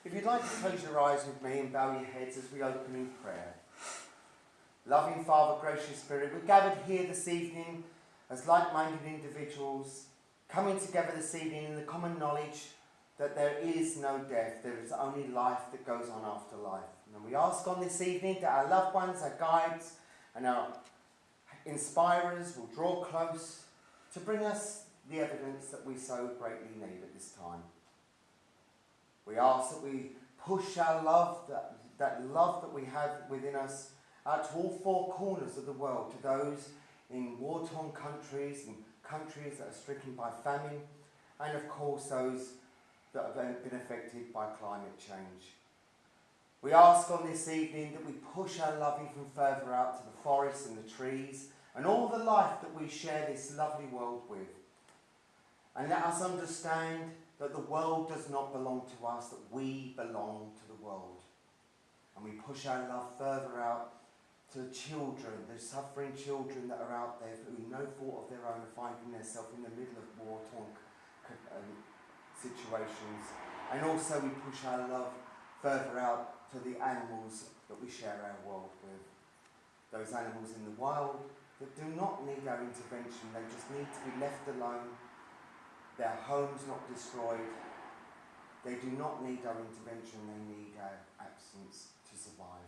If you'd like to close your eyes with me and bow your heads as we open in prayer. Loving Father, gracious Spirit, we're gathered here this evening as like-minded individuals, coming together this evening in the common knowledge that there is no death, there is only life that goes on after life. And we ask on this evening that our loved ones, our guides and our inspirers will draw close to bring us the evidence that we so greatly need at this time. We ask that we push our love, that love that we have within us, out to all four corners of the world, to those in war-torn countries and countries that are stricken by famine, and of course those that have been affected by climate change. We ask on this evening that we push our love even further out to the forests and the trees and all the life that we share this lovely world with. And let us understand that the world does not belong to us, that we belong to the world. And we push our love further out to the children, the suffering children that are out there who, no fault of their own, are finding themselves in the middle of war-torn situations. And also we push our love further out to the animals that we share our world with. Those animals in the wild that do not need our intervention, they just need to be left alone, their homes not destroyed. They do not need our intervention, they need our absence to survive.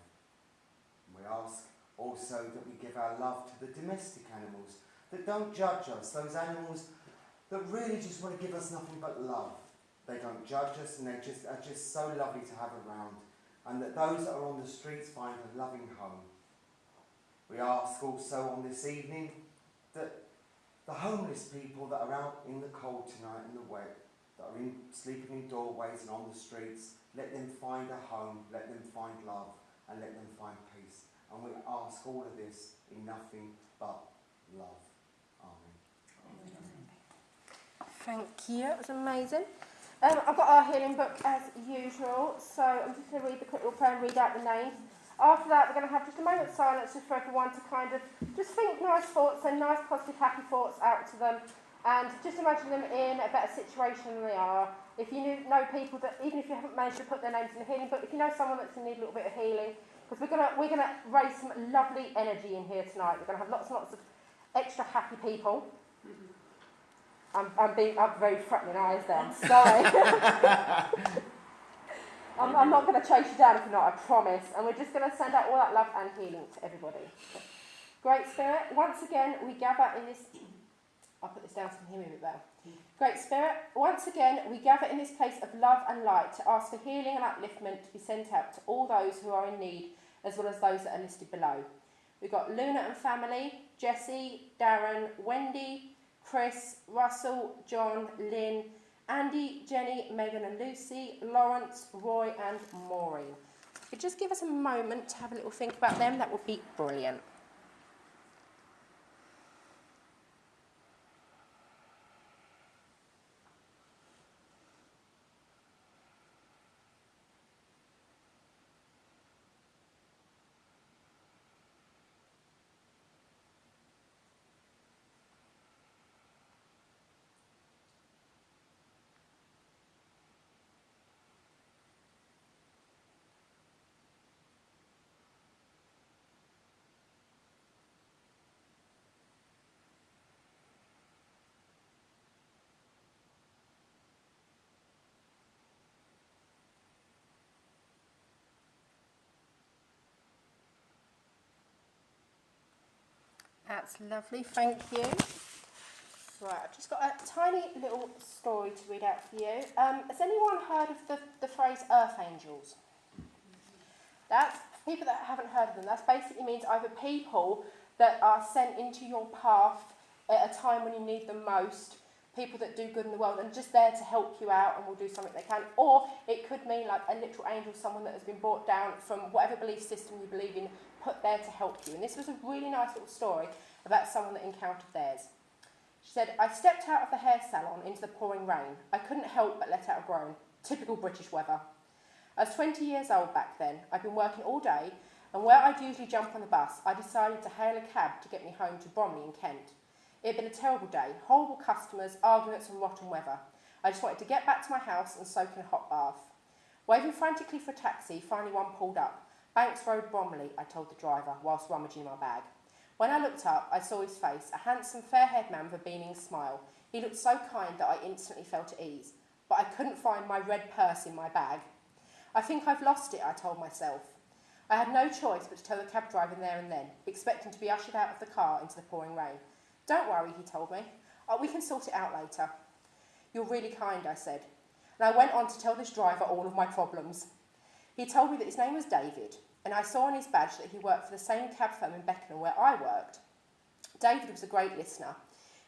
And we ask also that we give our love to the domestic animals that don't judge us, those animals that really just want to give us nothing but love. They don't judge us and they are just so lovely to have around, and that those that are on the streets find a loving home. We ask also on this evening that the homeless people that are out in the cold tonight and the wet, that are sleeping in doorways and on the streets, let them find a home, let them find love, and let them find peace. And we ask all of this in nothing but love. Amen. Thank you, that was amazing. I've got our healing book as usual, so I'm just going to read the quick little prayer and read out the names. After that, we're going to have just a moment's silence just for everyone to kind of just think nice thoughts and nice, positive, happy thoughts out to them, and just imagine them in a better situation than they are. If you know people that, even if you haven't managed to put their names in the healing book, if you know someone that's in need a little bit of healing, because we're gonna raise some lovely energy in here tonight. We're going to have lots and lots of extra happy people. I'm very threatening eyes then. Sorry. I'm not going to chase you down if you're not, I promise. And we're just going to send out all that love and healing to everybody. Great Spirit, once again we gather in this... I'll put this down so you can hear me a bit better. Great Spirit, once again we gather in this place of love and light to ask for healing and upliftment to be sent out to all those who are in need, as well as those that are listed below. We've got Luna and family, Jessie, Darren, Wendy, Chris, Russell, John, Lynn, Andy, Jenny, Megan and Lucy, Lawrence, Roy and Maureen. If you could just give us a moment to have a little think about them, that would be brilliant. That's lovely, thank you. Right, I've just got a tiny little story to read out for you. Has anyone heard of the phrase earth angels? That's, people that haven't heard of them, that basically means either people that are sent into your path at a time when you need them most, people that do good in the world and just there to help you out and will do something they can, or it could mean like a literal angel, someone that has been brought down from whatever belief system you believe in, put there to help you. And this was a really nice little story about someone that encountered theirs. She said, I stepped out of the hair salon into the pouring rain. I couldn't help but let out a groan. Typical British weather. I was 20 years old back then. I'd been working all day, and where I'd usually jump on the bus, I decided to hail a cab to get me home to Bromley in Kent. It had been a terrible day, horrible customers, arguments and rotten weather. I just wanted to get back to my house and soak in a hot bath. Waving frantically for a taxi, finally one pulled up. Banks Road, Bromley, I told the driver, whilst rummaging my bag. When I looked up, I saw his face, a handsome, fair-haired man with a beaming smile. He looked so kind that I instantly felt at ease. But I couldn't find my red purse in my bag. I think I've lost it, I told myself. I had no choice but to tell the cab driver there and then, expecting to be ushered out of the car into the pouring rain. Don't worry, he told me. We can sort it out later. You're really kind, I said. And I went on to tell this driver all of my problems. He told me that his name was David, and I saw on his badge that he worked for the same cab firm in Beckenham where I worked. David was a great listener.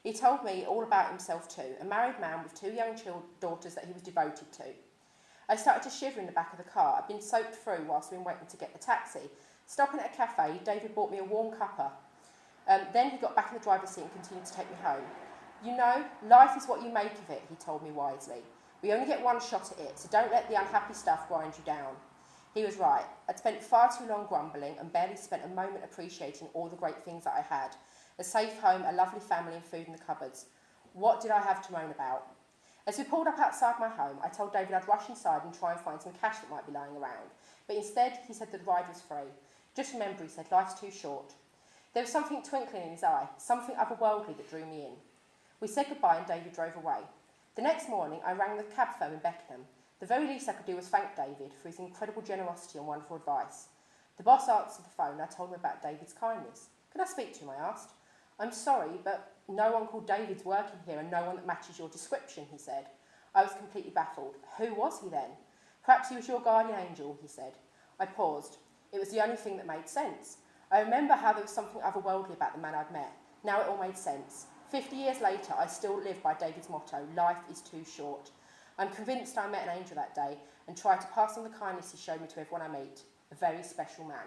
He told me all about himself too, a married man with 2 young daughters that he was devoted to. I started to shiver in the back of the car. I'd been soaked through whilst we were waiting to get the taxi. Stopping at a cafe, David bought me a warm cuppa. Then he got back in the driver's seat and continued to take me home. You know, life is what you make of it, he told me wisely. We only get one shot at it, so don't let the unhappy stuff grind you down. He was right. I'd spent far too long grumbling and barely spent a moment appreciating all the great things that I had. A safe home, a lovely family and food in the cupboards. What did I have to moan about? As we pulled up outside my home, I told David I'd rush inside and try and find some cash that might be lying around. But instead, he said that the ride was free. Just remember, he said, life's too short. There was something twinkling in his eye, something otherworldly that drew me in. We said goodbye and David drove away. The next morning, I rang the cab firm in Beckenham. The very least I could do was thank David for his incredible generosity and wonderful advice. The boss answered the phone and I told him about David's kindness. Can I speak to him, I asked. I'm sorry, but no one called David's working here and no one that matches your description, he said. I was completely baffled. Who was he then? Perhaps he was your guardian angel, he said. I paused. It was the only thing that made sense. I remember how there was something otherworldly about the man I'd met. Now it all made sense. 50 years later, I still live by David's motto, life is too short. I'm convinced I met an angel that day and tried to pass on the kindness he showed me to everyone I meet. A very special man.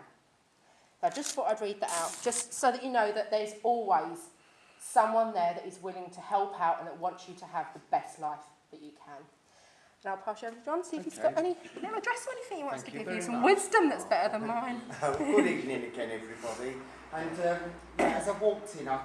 I just thought I'd read that out, just so that you know that there's always someone there that is willing to help out and that wants you to have the best life that you can. And I'll pass you over to John, see if he's got any little address or anything he wants to give you. Some wisdom that's better than mine. Good evening again, everybody. And as I walked in, I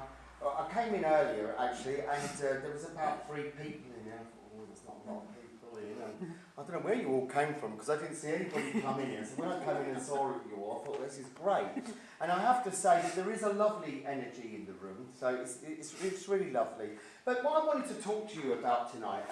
came in earlier, actually, and there was about 3 people in there. I thought, oh, there's not a lot of people in. And I don't know where you all came from, because I didn't see anybody come in here. So when I came in and saw you all, I thought, this is great. And I have to say that there is a lovely energy in the room, so it's really lovely. But what I wanted to talk to you about tonight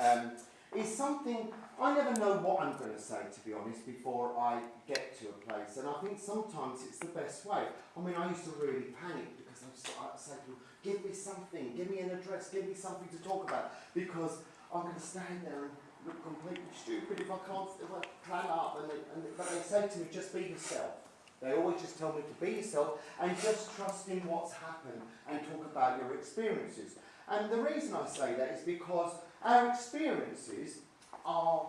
is something, I never know what I'm going to say, to be honest, before I get to a place. And I think sometimes it's the best way. I mean, I used to really panic because I'd say to people, give me something, give me an address, give me something to talk about, because I'm going to stand there and look completely stupid if I plan up. But they say to me, just be yourself. They always just tell me to be yourself and just trust in what's happened and talk about your experiences. And the reason I say that is because our experiences are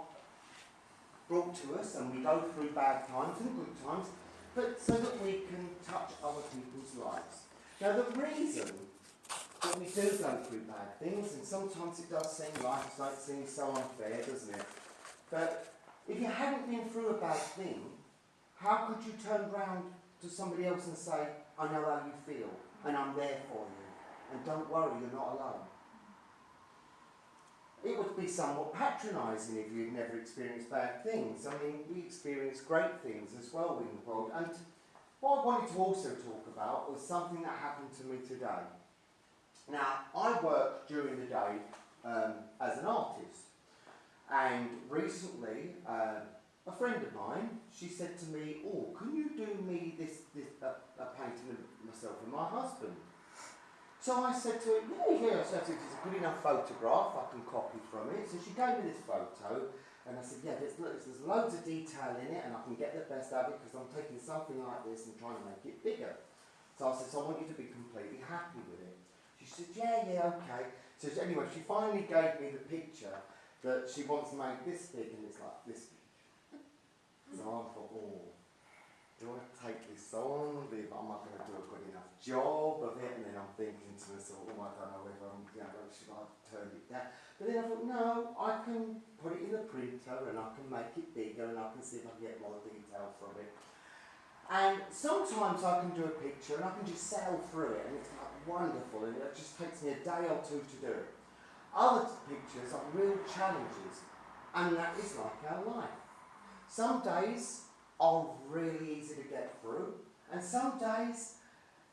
brought to us and we go through bad times and good times, but so that we can touch other people's lives. Now the reason that we do go through bad things, and sometimes it does seem seems so unfair, doesn't it? But if you hadn't been through a bad thing, how could you turn round to somebody else and say, I know how you feel, and I'm there for you, and don't worry, you're not alone? It would be somewhat patronising if you'd never experienced bad things. I mean, we experience great things as well in the world. And what I wanted to also talk about was something that happened to me today. Now, I work during the day as an artist. And recently, a friend of mine, she said to me, oh, can you do me a painting of myself and my husband? So I said to her, yeah, so it's a good enough photograph, I can copy from it. So she gave me this photo, and I said, yeah, there's loads of detail in it, and I can get the best out of it, because I'm taking something like this and trying to make it bigger. So I said, so I want you to be completely happy with it. She said, yeah, okay. So anyway, she finally gave me the picture that she wants to make this big, and it's like this big. So I thought, oh, do I take this on? Am I going to do a good enough job of it? And then I'm thinking to myself, oh, I don't know whether should I turn it down? But then I thought, no, I can put it in the printer and I can make it bigger and I can see if I can get more detail from it. And sometimes I can do a picture and I can just sail through it and it's like wonderful and it just takes me a day or two to do it. Other pictures are real challenges, and that is like our life. some days are really easy to get through, and some days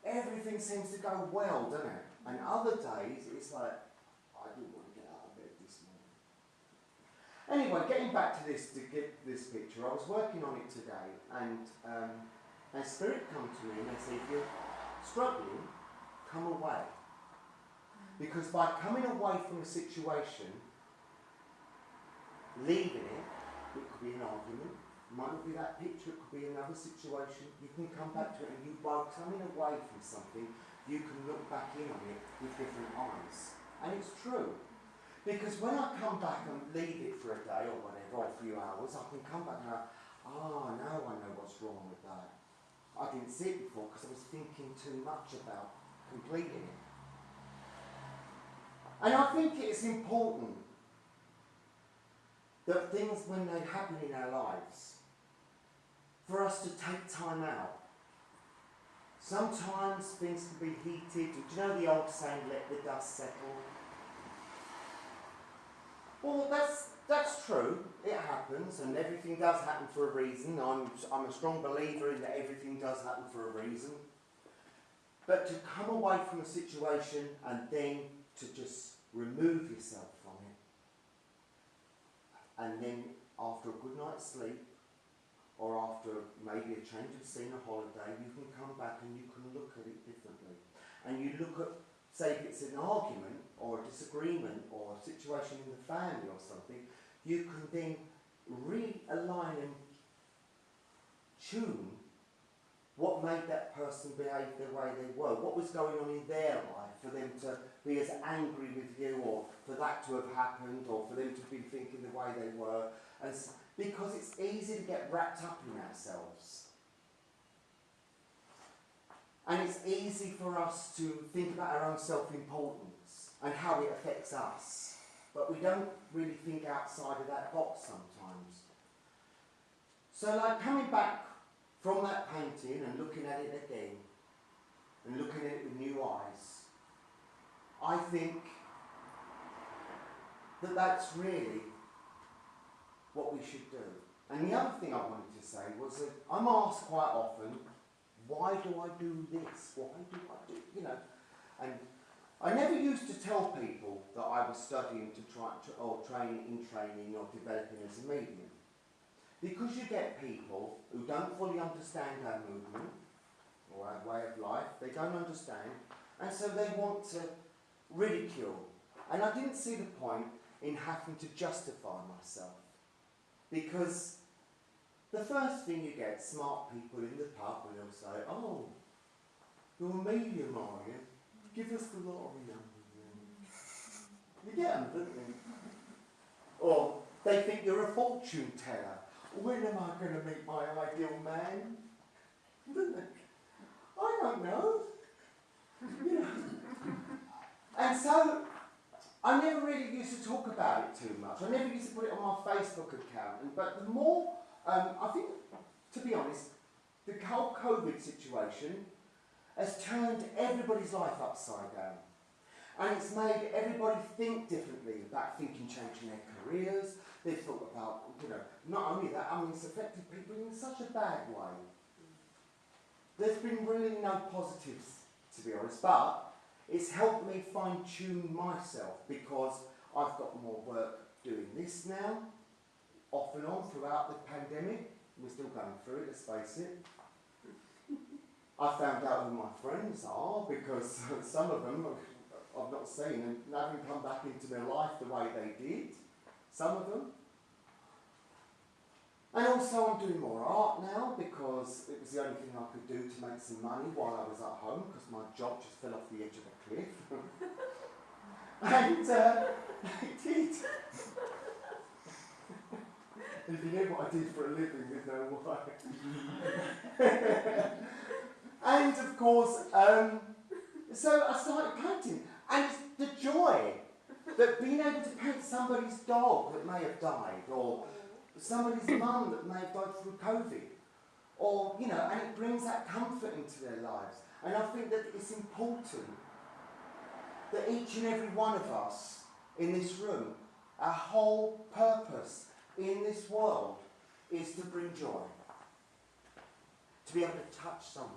everything seems to go well, doesn't it? And other days it's like, I didn't want to get out of bed this morning. Anyway, getting back to get this picture, I was working on it today, and a spirit come to me and they said, if you're struggling, come away. Because by coming away from a situation, leaving it could be an argument, it might not be that picture, it could be another situation, you can come back to it, and you, by coming away from something, you can look back in on it with different eyes. And it's true. Because when I come back and leave it for a day or whatever, or a few hours, I can come back and go, now I know what's wrong with that. I didn't see it before because I was thinking too much about completing it. And I think it's important that things, when they happen in our lives, for us to take time out. Sometimes things can be heated. Do you know the old saying, let the dust settle? Well, that's true. It happens, and everything does happen for a reason. I'm a strong believer in that everything does happen for a reason. But to come away from a situation and then to just remove yourself from it, and then after a good night's sleep, or after maybe a change of scene, a holiday, you can come back and you can look at it differently. And you look at, say if it's an argument or a disagreement or a situation in the family or something, you can then realign and tune what made that person behave the way they were, what was going on in their life for them to be as angry with you, or for that to have happened, or for them to be thinking the way they were. Because it's easy to get wrapped up in ourselves. And it's easy for us to think about our own self-importance and how it affects us. But we don't really think outside of that box sometimes. So like coming back from that painting and looking at it again, and looking at it with new eyes, I think that that's really what we should do. And the other thing I wanted to say was that I'm asked quite often, why do I do this? Why do I do, and I never used to tell people that I was studying or training or developing as a medium. Because you get people who don't fully understand our movement or our way of life, they don't understand, and so they want to ridicule. And I didn't see the point in having to justify myself. Because the first thing you get, smart people in the pub, and they'll say, oh, you're a medium, are you? Give us the lottery number. You get them, don't you? Or they think you're a fortune teller. When am I going to meet my ideal man? Don't they? I don't know. And so I never really used to talk about it too much. I never used to put it on my Facebook account. But the more, I think, to be honest, the whole COVID situation has turned everybody's life upside down. And it's made everybody think differently about changing their careers. They've thought about, not only that, it's affected people in such a bad way. There's been really no positives, to be honest, but it's helped me fine-tune myself because I've got more work doing this now, off and on throughout the pandemic. We're still going through it, let's face it. I found out who my friends are because some of them I've not seen and haven't come back into their life the way they did. Some of them. And also I'm doing more art now because it was the only thing I could do to make some money while I was at home because my job just fell off the edge of a cliff. And it did. And if you knew what I did for a living, there's no way. And of course, so I started painting. And it's the joy that being able to paint somebody's dog that may have died, or somebody's mum that may have died through COVID, or, and it brings that comfort into their lives. And I think that it's important that each and every one of us in this room, our whole purpose in this world is to bring joy. To be able to touch someone.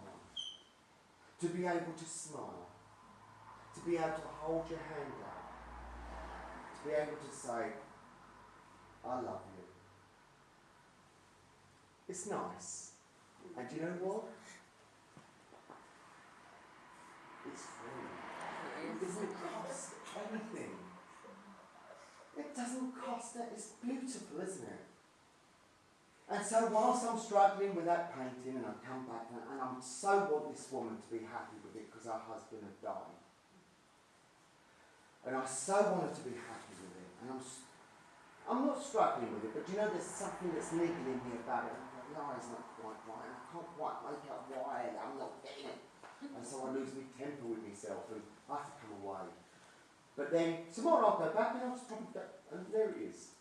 To be able to smile. To be able to hold your hand out. To be able to say, I love you. It's nice. And do you know what? It's free. It doesn't cost anything. It doesn't cost that. It's beautiful, isn't it? And so whilst I'm struggling with that painting, and I come back and I so want this woman to be happy with it because her husband had died. And I so want her to be happy with it. And I'm not struggling with it, but you know there's something that's niggling me about it. The eye's not quite right. I can't quite make out why I'm not getting it. And so I lose my temper with myself and I have to come away. But then tomorrow I'll go back and I'll just probably go, and there it is.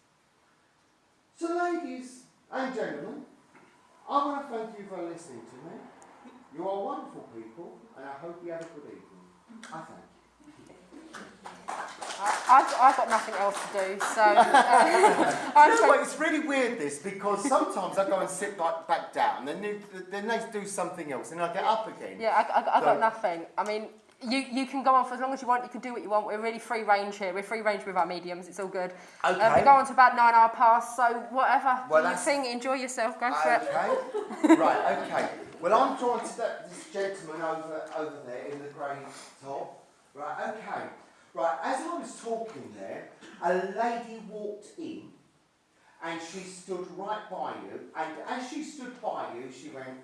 So ladies and gentlemen, I want to thank you for listening to me. You are wonderful people and I hope you have a good evening. I thank you. I've got nothing else to do, so... you know what, it's really weird this, because sometimes I go and sit back down, then they do something else, and I get up again. Yeah, I got nothing. I mean, you can go on for as long as you want, you can do what you want. We're really free range here. We're free range with our mediums, it's all good. Okay. We go on to about 9 hours past, so whatever. Well, you sing, enjoy yourself, go for it. Okay. Right, okay. Well, I'm drawn to this gentleman over there in the grey top. Right, okay. Right, as I was talking there, a lady walked in and she stood right by you, and as she stood by you, she went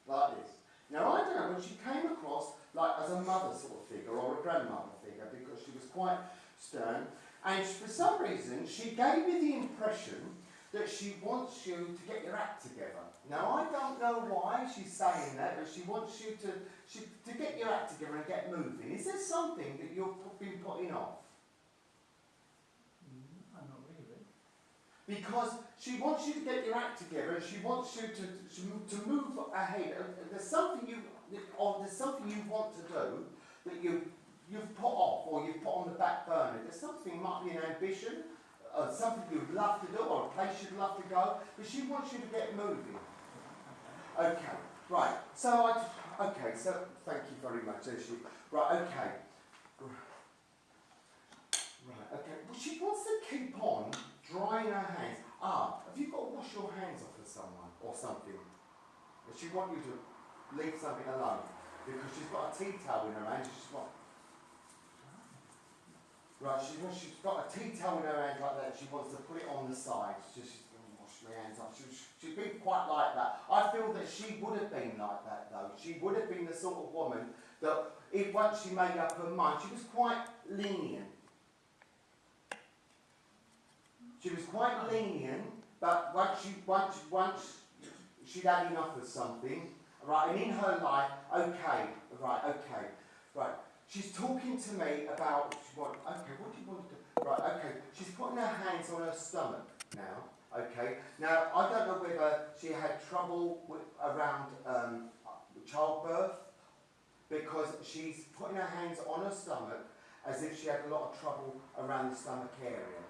like this. Now, I don't know, when she came across like as a mother sort of figure or a grandmother figure, because she was quite stern, and for some reason, she gave me the impression that she wants you to get your act together. Now, I don't know why she's saying that, but she wants you to get your act together and get moving. Is there something that you've been putting off? Not really. Because she wants you to get your act together and she wants you to move ahead. There's something you want to do that you've put off or you've put on the back burner. There's something, might be an ambition, something you'd love to do, or a place you'd love to go, but she wants you to get moving. Okay, right. So thank you very much, Ashley. Right, okay. Right, okay. Well, she wants to keep on drying her hands. Have you got to wash your hands off of someone or something? Does she want you to leave something alone? Because she's got a tea towel in her hand, she's got... Right, she's got a tea towel in her hand like that, she wants to put it on the side. She's going to wash my hands off. She's been quite like that. I feel that she would have been like that though. She would have been the sort of woman that once she made up her mind, she was quite lenient. She was quite lenient, but once she'd had enough of something, right, and in her life, right. She's talking to me about, what do you want to do? Right, okay, she's putting her hands on her stomach now, okay. Now, I don't know whether she had trouble around childbirth, because she's putting her hands on her stomach as if she had a lot of trouble around the stomach area.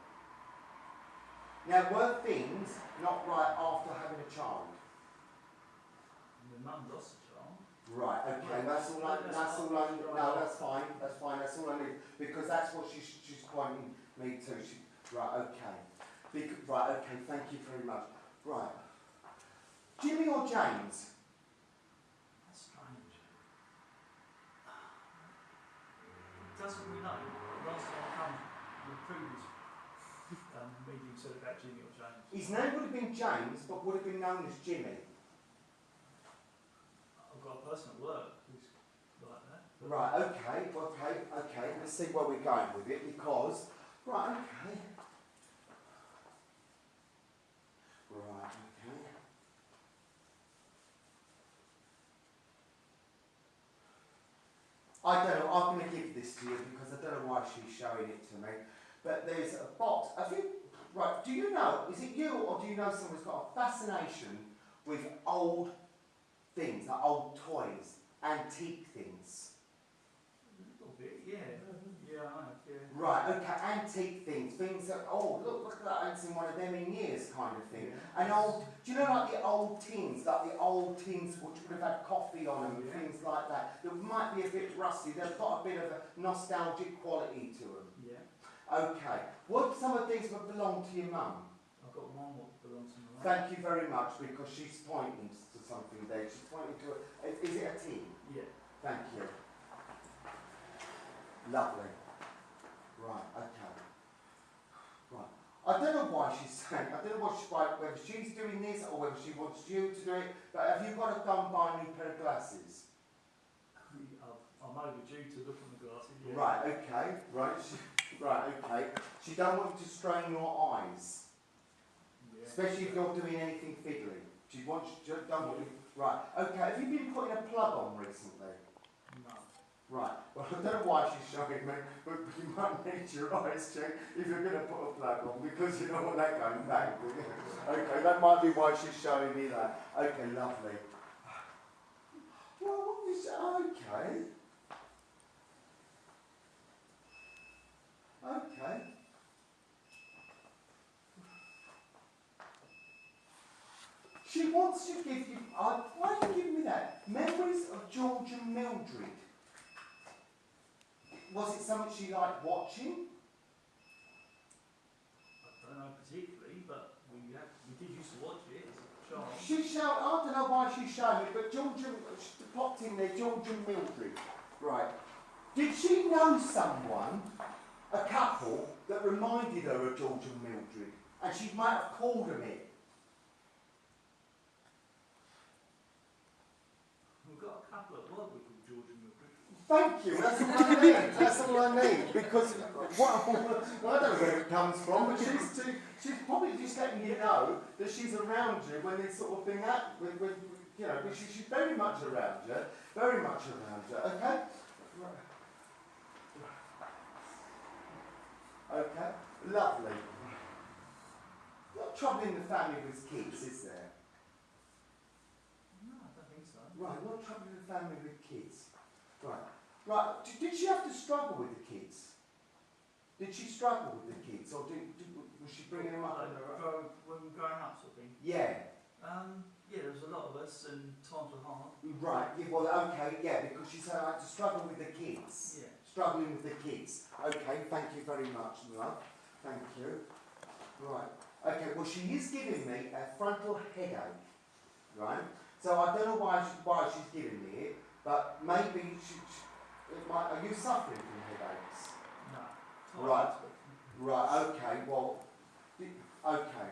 Now, were things not right after having a child? My mum lost a child. Right, okay, that's all I need, because that's what she's pointing me to. Right, okay, thank you very much. Right. Jimmy or James? That's strange. Doesn't we know? Last time I come, the previous meeting said about Jimmy or James. His name would have been James, but would have been known as Jimmy. I've got a person at work who's like that. Right, okay. Let's see where we're going with it, because... Right, okay. I don't know, I'm going to give this to you because I don't know why she's showing it to me. But there's a box. Right, do you know, is it you or do you know someone who's got a fascination with old things, like old toys, antique things? A little bit, yeah. Yeah, I have. Yeah. Right, okay, antique things that, oh, look at that, I haven't seen one of them in years kind of thing. Yeah. And old, do you know like the old tins which would have had coffee on them and Yeah. things like that, that might be a bit rusty, they've got a bit of a nostalgic quality to them. Yeah. Okay, what some of these would belong to your mum? I've got one what belongs to my mum. Thank you very much, because she's pointing to something there, she's pointing to is it a tin? Yeah. Thank you. Lovely. Right, okay. Right. I don't know why she's saying, I don't know whether she's doing this or whether she wants you to do it, but have you got to go and buy a new pair of glasses? I'm overdue to look at the glasses. Yeah. Right, okay. Right, okay. She don't want you to strain your eyes, Yeah. especially if you're doing anything fiddly. She don't want you. Right, okay. Have you been putting a plug on recently? No. Right, well I don't know why she's showing me, but you might need your eyes checked if you're going to put a plug on, because you don't want that going bang, do you? Okay, that might be why she's showing me that. Okay, lovely. Well, what is, okay. Okay. She wants to give you, why are you giving me that? Memories of George and Mildred. Was it something she liked watching? I don't know particularly, but we did used to watch it as a child. She showed, I don't know why she's showing it, but George and, she popped in there, George and Mildred. Right. Did she know someone, a couple, that reminded her of George and Mildred? And she might have called them it. We've got a couple at work we call George and Mildred. Thank you, that's all I need, that's all I need, because I don't know where it comes from, but she's probably just letting you know that she's around you when this sort of thing happens, when you know, but she's very much around you, okay? Okay, lovely. Not trouble in the family with kids, is there? No, I don't think so. Right, not trouble in the family with kids. Right. Right, did she have to struggle with the kids? Did she struggle with the kids, or was she bringing them up on her own? When we were growing up, sort of thing. Yeah. Yeah, there was a lot of us, and times were hard. Right, yeah, well, okay, yeah, because she said I had to struggle with the kids. Yeah. Struggling with the kids. Okay, thank you very much, love. Thank you. Right. Okay, well, she is giving me a frontal headache, right? So I don't know why she's giving me it, but maybe it might. Are you suffering from headaches? No. Right. Right. Okay. Well. Okay.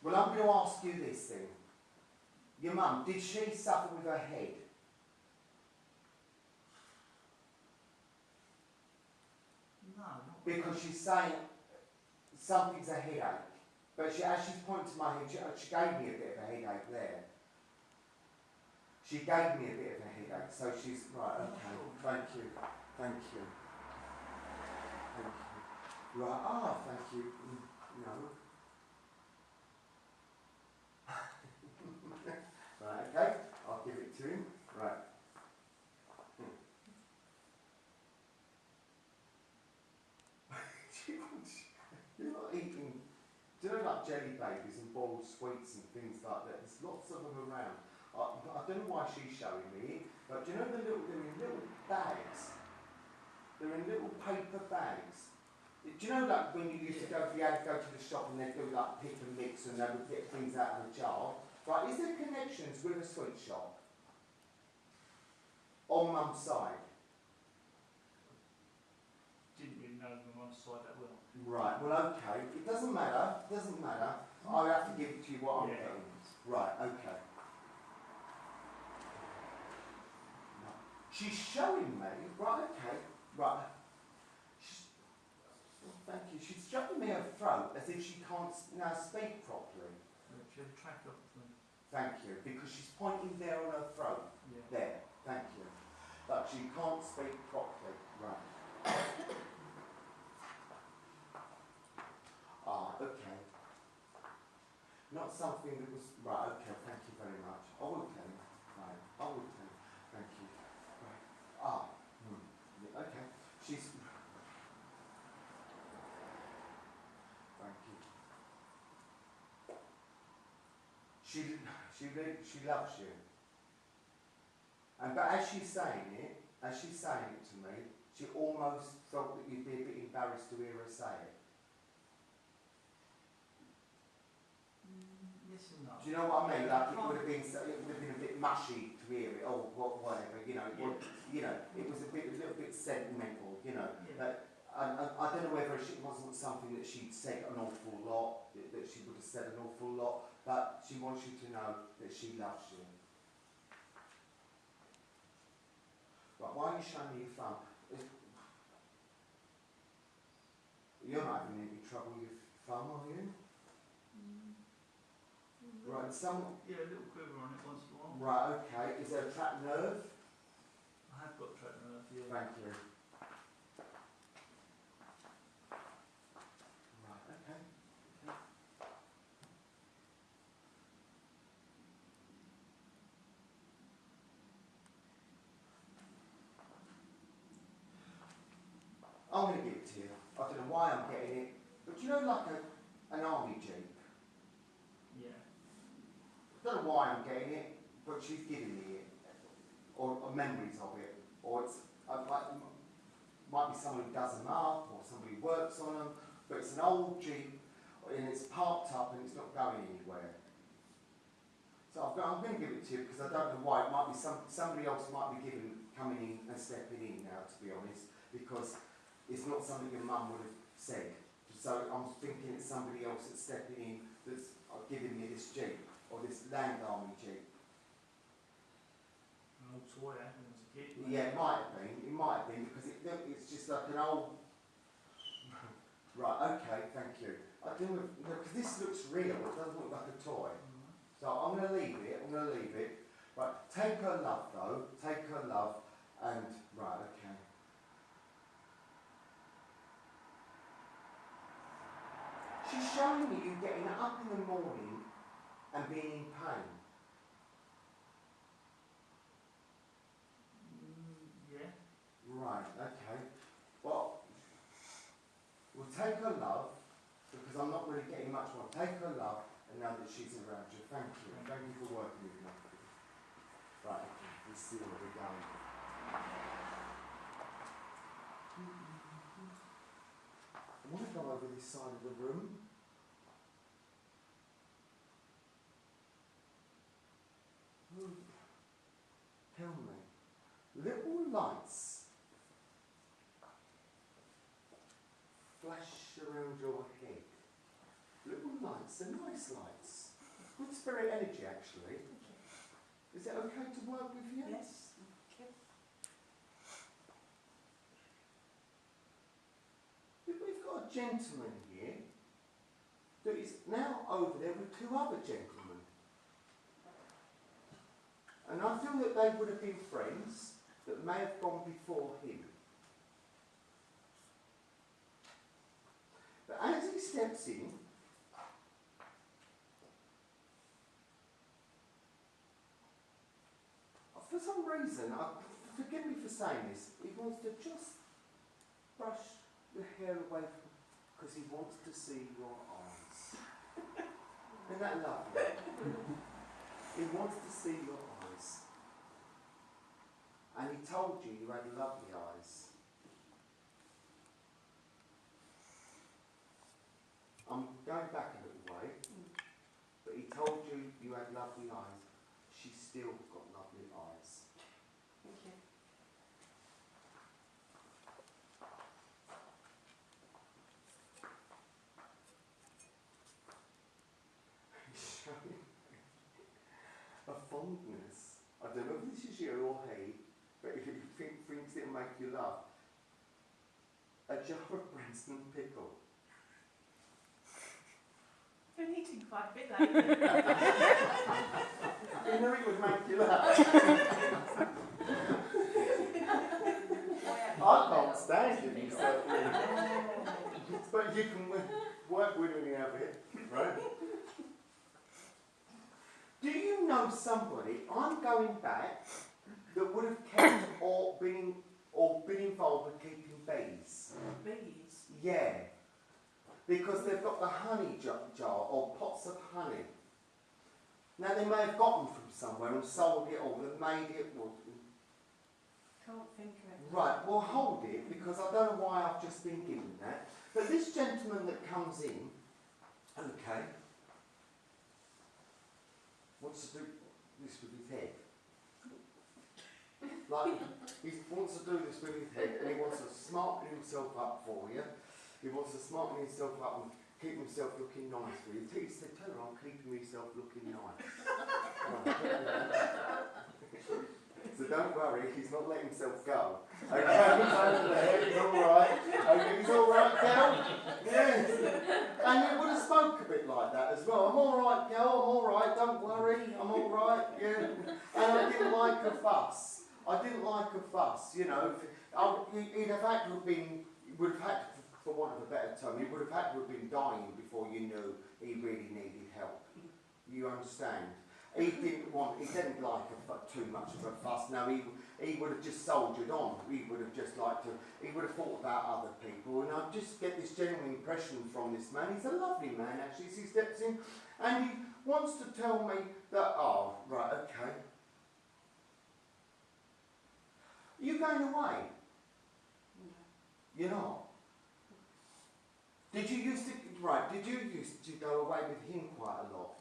Well, I'm going to ask you this thing. Your mum, did she suffer with her head? No. Not Because she's saying something's a headache. But as she's pointing to my head, she gave me a bit of a headache there. She gave me a bit of a headache, so she's, right, okay, thank you. Thank you. Right, thank you. No. Right, okay, I'll give it to him. Right. You're not eating, do you know like jelly babies and boiled sweets and things like that? There's lots of them around. I don't know why she's showing me, but do you know they're in little bags? They're in little paper bags. Do you know like when you used to go, if you had to go to the shop and they'd do like pick and mix and they would get things out of a jar? Right, is there connections with a sweet shop? On mum's side? didn't really know my mum's side that well. Right, well okay, it doesn't matter, I'll have to give it to you what I'm Yeah. getting. Right, okay. She's showing me, right, okay, right. Thank you, she's showing me her throat as if she can't now speak properly. She had a track up to me. Thank you, because she's pointing there on her throat. Yeah. There, thank you. But she can't speak properly. Right. Okay. Not something that was... Right, okay, thank you very much. I will tell you. Right, I will tell you. Thank you. Right. Okay. She's... She loves you. But as she's saying it to me, she almost felt that you'd be a bit embarrassed to hear her say it. Yes and no. Do you know what I mean? Like it would have been a bit mushy to hear it, or whatever. You know, it was a little bit sentimental. You know, but I don't know whether it wasn't something that she'd said an awful lot, that she would have said an awful lot, but she wants you to know that she loves you. Right, why are you showing me your phone? You're not having any trouble with your phone, are you? Right, Yeah, a little quiver on it once in a while. Right, okay. Is there a trapped nerve? I have got trapped nerve, yeah. Thank you. Right, okay. I'm going to give it to you. I don't know why I'm getting it, but you know, like an army jeep. Yeah. I don't know why I'm getting it, but she's giving me it, or memories of it, or it's might be someone who does them up, or somebody who works on them, but it's an old jeep, and it's parked up and it's not going anywhere. So I'm going to give it to you because I don't know why. It might be somebody else might be coming in and stepping in now, to be honest, because it's not something your mum would have said. So I'm thinking it's somebody else that's stepping in that's giving me this jeep, or this Land Army jeep. An old toy I had when I was a kid. Yeah, it might have been, because it's just like an old... Right, okay, thank you. I do, because this looks real, it doesn't look like a toy. So I'm going to leave it, Right, take her love though, and... Right, okay. She's showing me you getting up in the morning and being in pain. Yeah. Right, okay. Well, we'll take her love, because I'm not really getting much more. Take her love and know that she's around you. Thank you. Thank you for working with me. Right, okay, let's see where we're going. I want to go over this side of the room. Tell me, little lights flash around your head. Little lights, they're nice lights. Good spirit energy, actually. Is it okay to work with you? Yes. Okay. We've got a gentleman here that is now over there with two other gentlemen. And I feel that they would have been friends that may have gone before him. But as he steps in, for some reason, forgive me for saying this, he wants to just brush the hair away because he wants to see your eyes. Isn't that lovely? He wants to see your eyes. And he told you you had lovely eyes. I'm going back a little way, but he told you you had lovely eyes. She's still got lovely eyes. Thank you. He's showing a fondness. I don't know if this is you or he, but if you thinks it'll make you laugh. A jar of Branston pickle. Been eating quite a bit lately. You know it would make you laugh. I can't stand it, you certainly. But you can work with any of it, right? Do you know somebody, I'm going back, that would have kept or been involved with keeping bees? Bees. Yeah. Because they've got the honey jar or pots of honey. Now they may have gotten from somewhere and sold it or they've made it. Or, Can't think of it. right, well hold it because I don't know why I've just been given that. But this gentleman that comes in, okay, wants to do this with his head. Like, he wants to do this with his head and he wants to smarten himself up for you. He wants to smarten himself up and keep himself looking nice for you. He said, tell her I'm keeping myself looking nice. So don't worry, he's not letting himself go. Okay, he's over there, he's alright. Okay, he's alright, girl? Yes. And he would have spoke a bit like that as well. I'm alright, girl, I'm alright, don't worry, I'm alright, yeah. And I didn't like a fuss. I didn't like a fuss, you know. He'd have had to have been, would have had, for want of a better term, he would have had to have been dying before you knew he really needed help. You understand? He didn't like too much of a fuss. No, he would have just soldiered on. He would have just liked to, he would have thought about other people. And I just get this general impression from this man. He's a lovely man, actually, as he steps in. And he wants to tell me that, oh, right, okay. Are you going away? No. You're not? Did you used to go away with him quite a lot?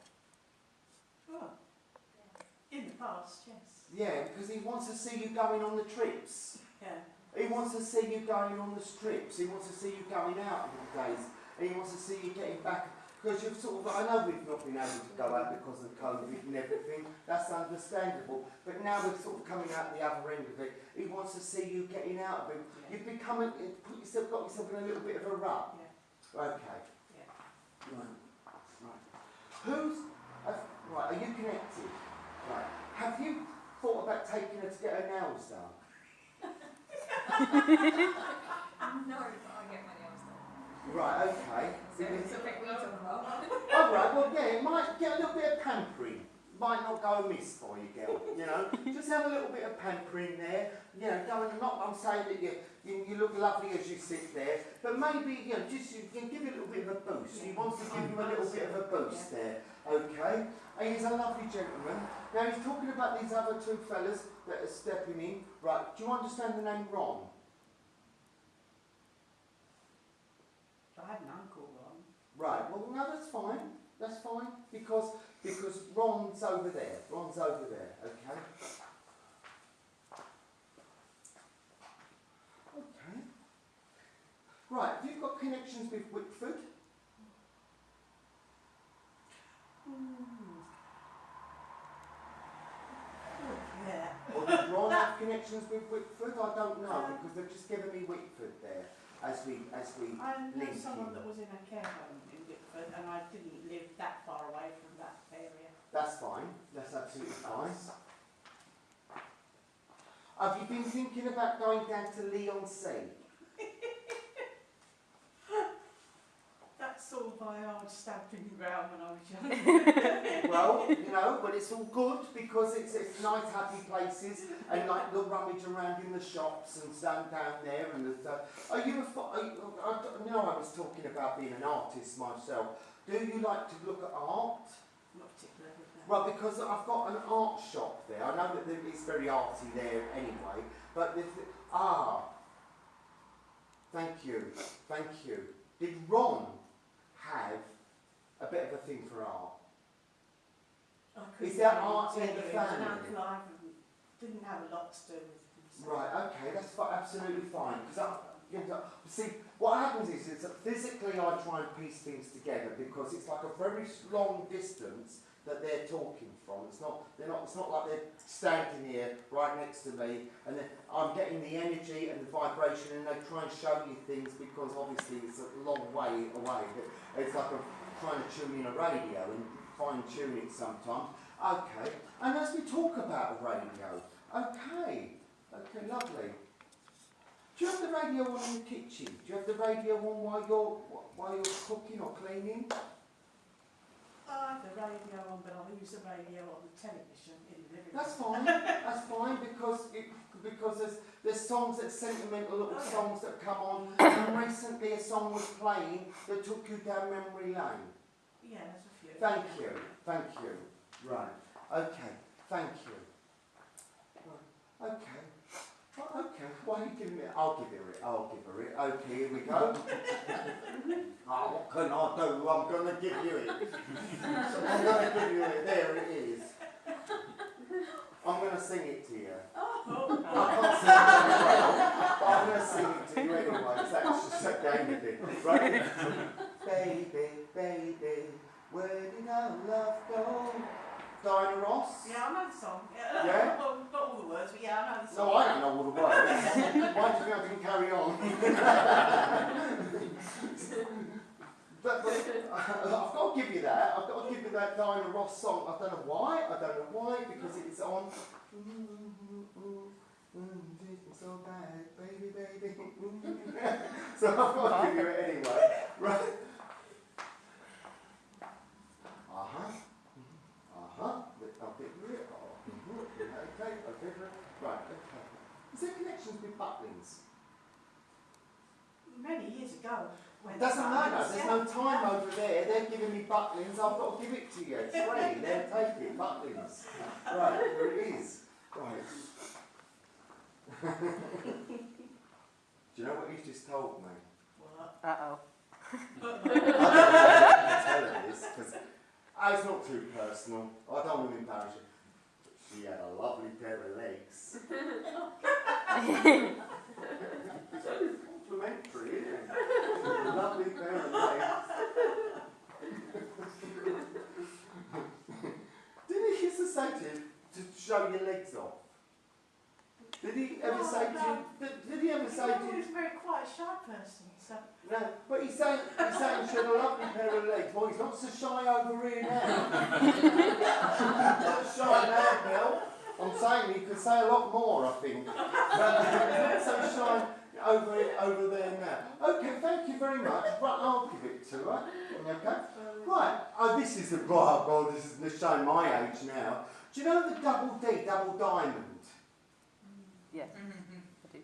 Oh. In the past, yes. Yeah, because he wants to see you going on the trips. Yeah. He wants to see you going on the trips. He wants to see you going out in the days. He wants to see you getting back. Because you've sort of, I know we've not been able to go out because of COVID and everything. That's understandable. But now we're sort of coming out the other end of it. He wants to see you getting out of it. Yeah. You've become, got yourself in a little bit of a rut. Yeah. Okay. Yeah. Right. Right, are you connected? Right. Have you thought about taking her to get her nails done? No, but I get my nails done. Right, okay. So it's a bit weird on All right, well, yeah, it might get a little bit of pampering. Might not go amiss for you, girl, you know. Just have a little bit of pampering there. You know, I'm saying that you look lovely as you sit there, but maybe, you know, just you can give it a little bit of a boost. He wants to give you a little bit of a boost there, okay? And he's a lovely gentleman. Now, he's talking about these other two fellas that are stepping in. Right, do you understand the name Ron? I had an uncle, Ron. Right, well, no, that's fine. That's fine, because Ron's over there. Ron's over there, okay? Okay. Right, have you got connections with Whitford? Yeah. Or does Ron have connections with Whitford? I don't know, because they've just given me Whitford there as we I know link someone in. that was in a care home in Whitford, and I didn't live that far away from that area. That's fine. That's absolutely fine. Have you been thinking about going down to Leon Sea? That's sort of my old stamping ground when I was young. Well, you know, but it's all good because it's nice, happy places and like the rummage around in the shops and stand down there and the stuff. I know I was talking about being an artist myself. Do you like to look at art? Not particularly. No. Well, because I've got an art shop there. I know that it's very arty there anyway, but thank you. Did Ron have a bit of a thing for art? Is that art in the family? Uncle Ivan didn't have a lot to do with himself. Right, okay, that's absolutely fine. See, what happens is that physically I try and piece things together because it's like a very long distance that they're talking from. It's not like they're standing here right next to me and then I'm getting the energy and the vibration and they try and show you things because obviously it's a long way away. It's like I'm trying to tune in a radio and fine tune it sometimes. Okay, and as we talk about a radio, okay, lovely. Do you have the radio on in the kitchen? Do you have the radio on while you're cooking or cleaning? I have the radio on, but I'll use the radio on the television in the living room. That's fine because there's songs that are sentimental little songs that come on. And recently a song was playing that took you down memory lane. Yeah, there's a few. Thank you. Right. Okay. Thank you. Right. Okay. Well, okay. Why are you giving me? I'll give her it. I'll give her it. Okay. Here we go. Oh, what can I do? I'm going to give you it. I'm going to give you it. There it is. I'm going to sing it to you. I can't sing it very well, but I'm going to sing it to you anyway. That's just a game of it. Right? Baby, baby, where did our love go? Diana Ross? Yeah, I know the song. Yeah? Well, not all the words, but yeah, I know the No, song. I don't know all the words. Why do you think I can carry on? but I've got to give you that. I've got to give you that Diana Ross song. I don't know why. Because it's on. So bad, baby, baby. So I've got to give you it anyway. Right. I'll give you it. Okay, I'll give you it. Right, okay. Is there connections with Butlins? Many years ago. When Doesn't matter, there's no time over there. They're giving me Butlins, I've got to give it to you. It's free, they'll take it, Butlins. Right, there it is. Right. Do you know what he's just told me? What? Uh-oh. I don't know if tell her this, because it's not too personal. I don't want to embarrass her. But she had a lovely pair of legs. Complimentary, isn't it? Lovely pair of legs. Did he used to say to you to show your legs off? Did he ever say to you? Did he ever say to He you? was very quite a shy person, so. No, but he's saying she had a lovely pair of legs. Well, he's not so shy over here now. Not shy now, Bill. I'm saying he could say a lot more, I think. But he's not so shy over there now. Okay, thank you very much. Right, I'll give it to her. Okay. Right. This is the well, this is showing my age now. Do you know the double D, double diamond? Yes. I do.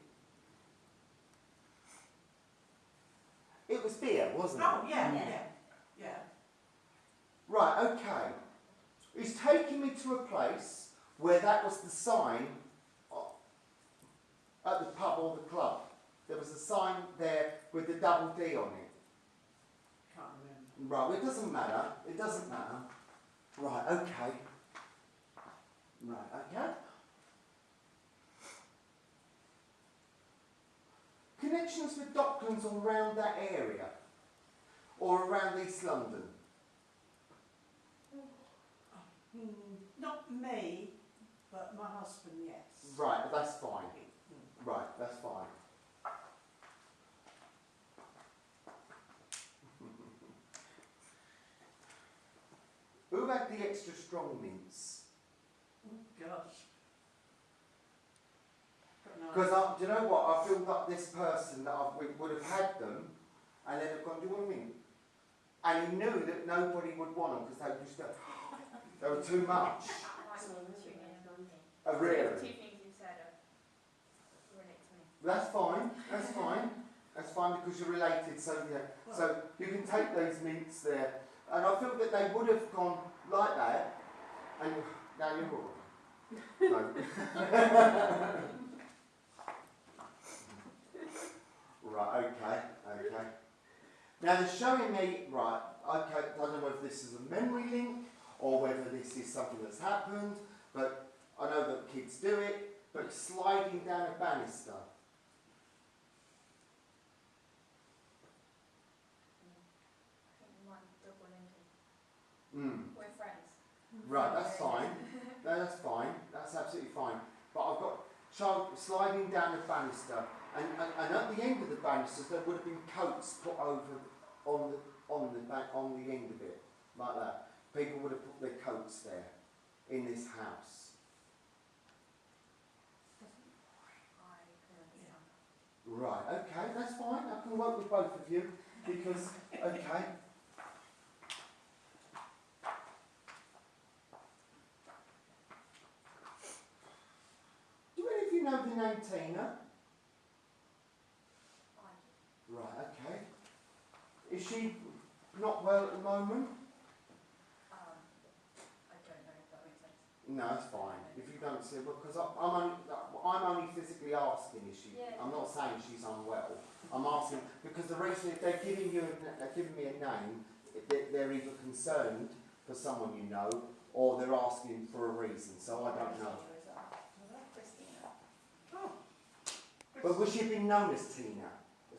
It was beer, wasn't it? Oh, yeah. Right, okay. He's taking me to a place where that was the sign at the pub or the club. There was a sign there with the double D on it. Can't remember. Right, well, it doesn't matter. It doesn't matter. Right, okay. Right, okay. Connections with Docklands or around that area? Or around East London? Not me, but my husband, yes. Right, that's fine. Right, that's fine. Who had the extra strong mints? Oh, gosh. Got no Because idea. do you know what? I feel like this person that would have had them, and they'd have gone, do you want a mint? And he knew that nobody would want them because they were too much. Really? Two things you said relate to me. That's fine. That's fine. That's fine because you're related. So yeah. So you can take those mints there, and I feel that they would have gone like that. And now you're all right. No. Right. Okay. Okay. Now they're showing me right. Okay. I don't know if this is a memory link or whether this is something that's happened, but I know that kids do it. But sliding down a banister. I think mine double-ended. We're friends. Right, that's fine. No, that's fine. That's absolutely fine. But I've got child sliding down the banister, and at the end of the banisters there would have been coats put over on the end of it, like that. People would have put their coats there in this house. I couldn't understand. Right, okay, that's fine. I can work with both of you because okay. Do any of you know the name Tina? Right, okay. Is she not well at the moment? I don't know, but No, it's fine. If you don't see her, because I'm only physically asking, is she? Yeah. I'm not saying she's unwell. I'm asking because the reason if they're giving me a name, they're either concerned for someone you know, or they're asking for a reason. So I don't know. Christina. Oh. But would she have been known as Tina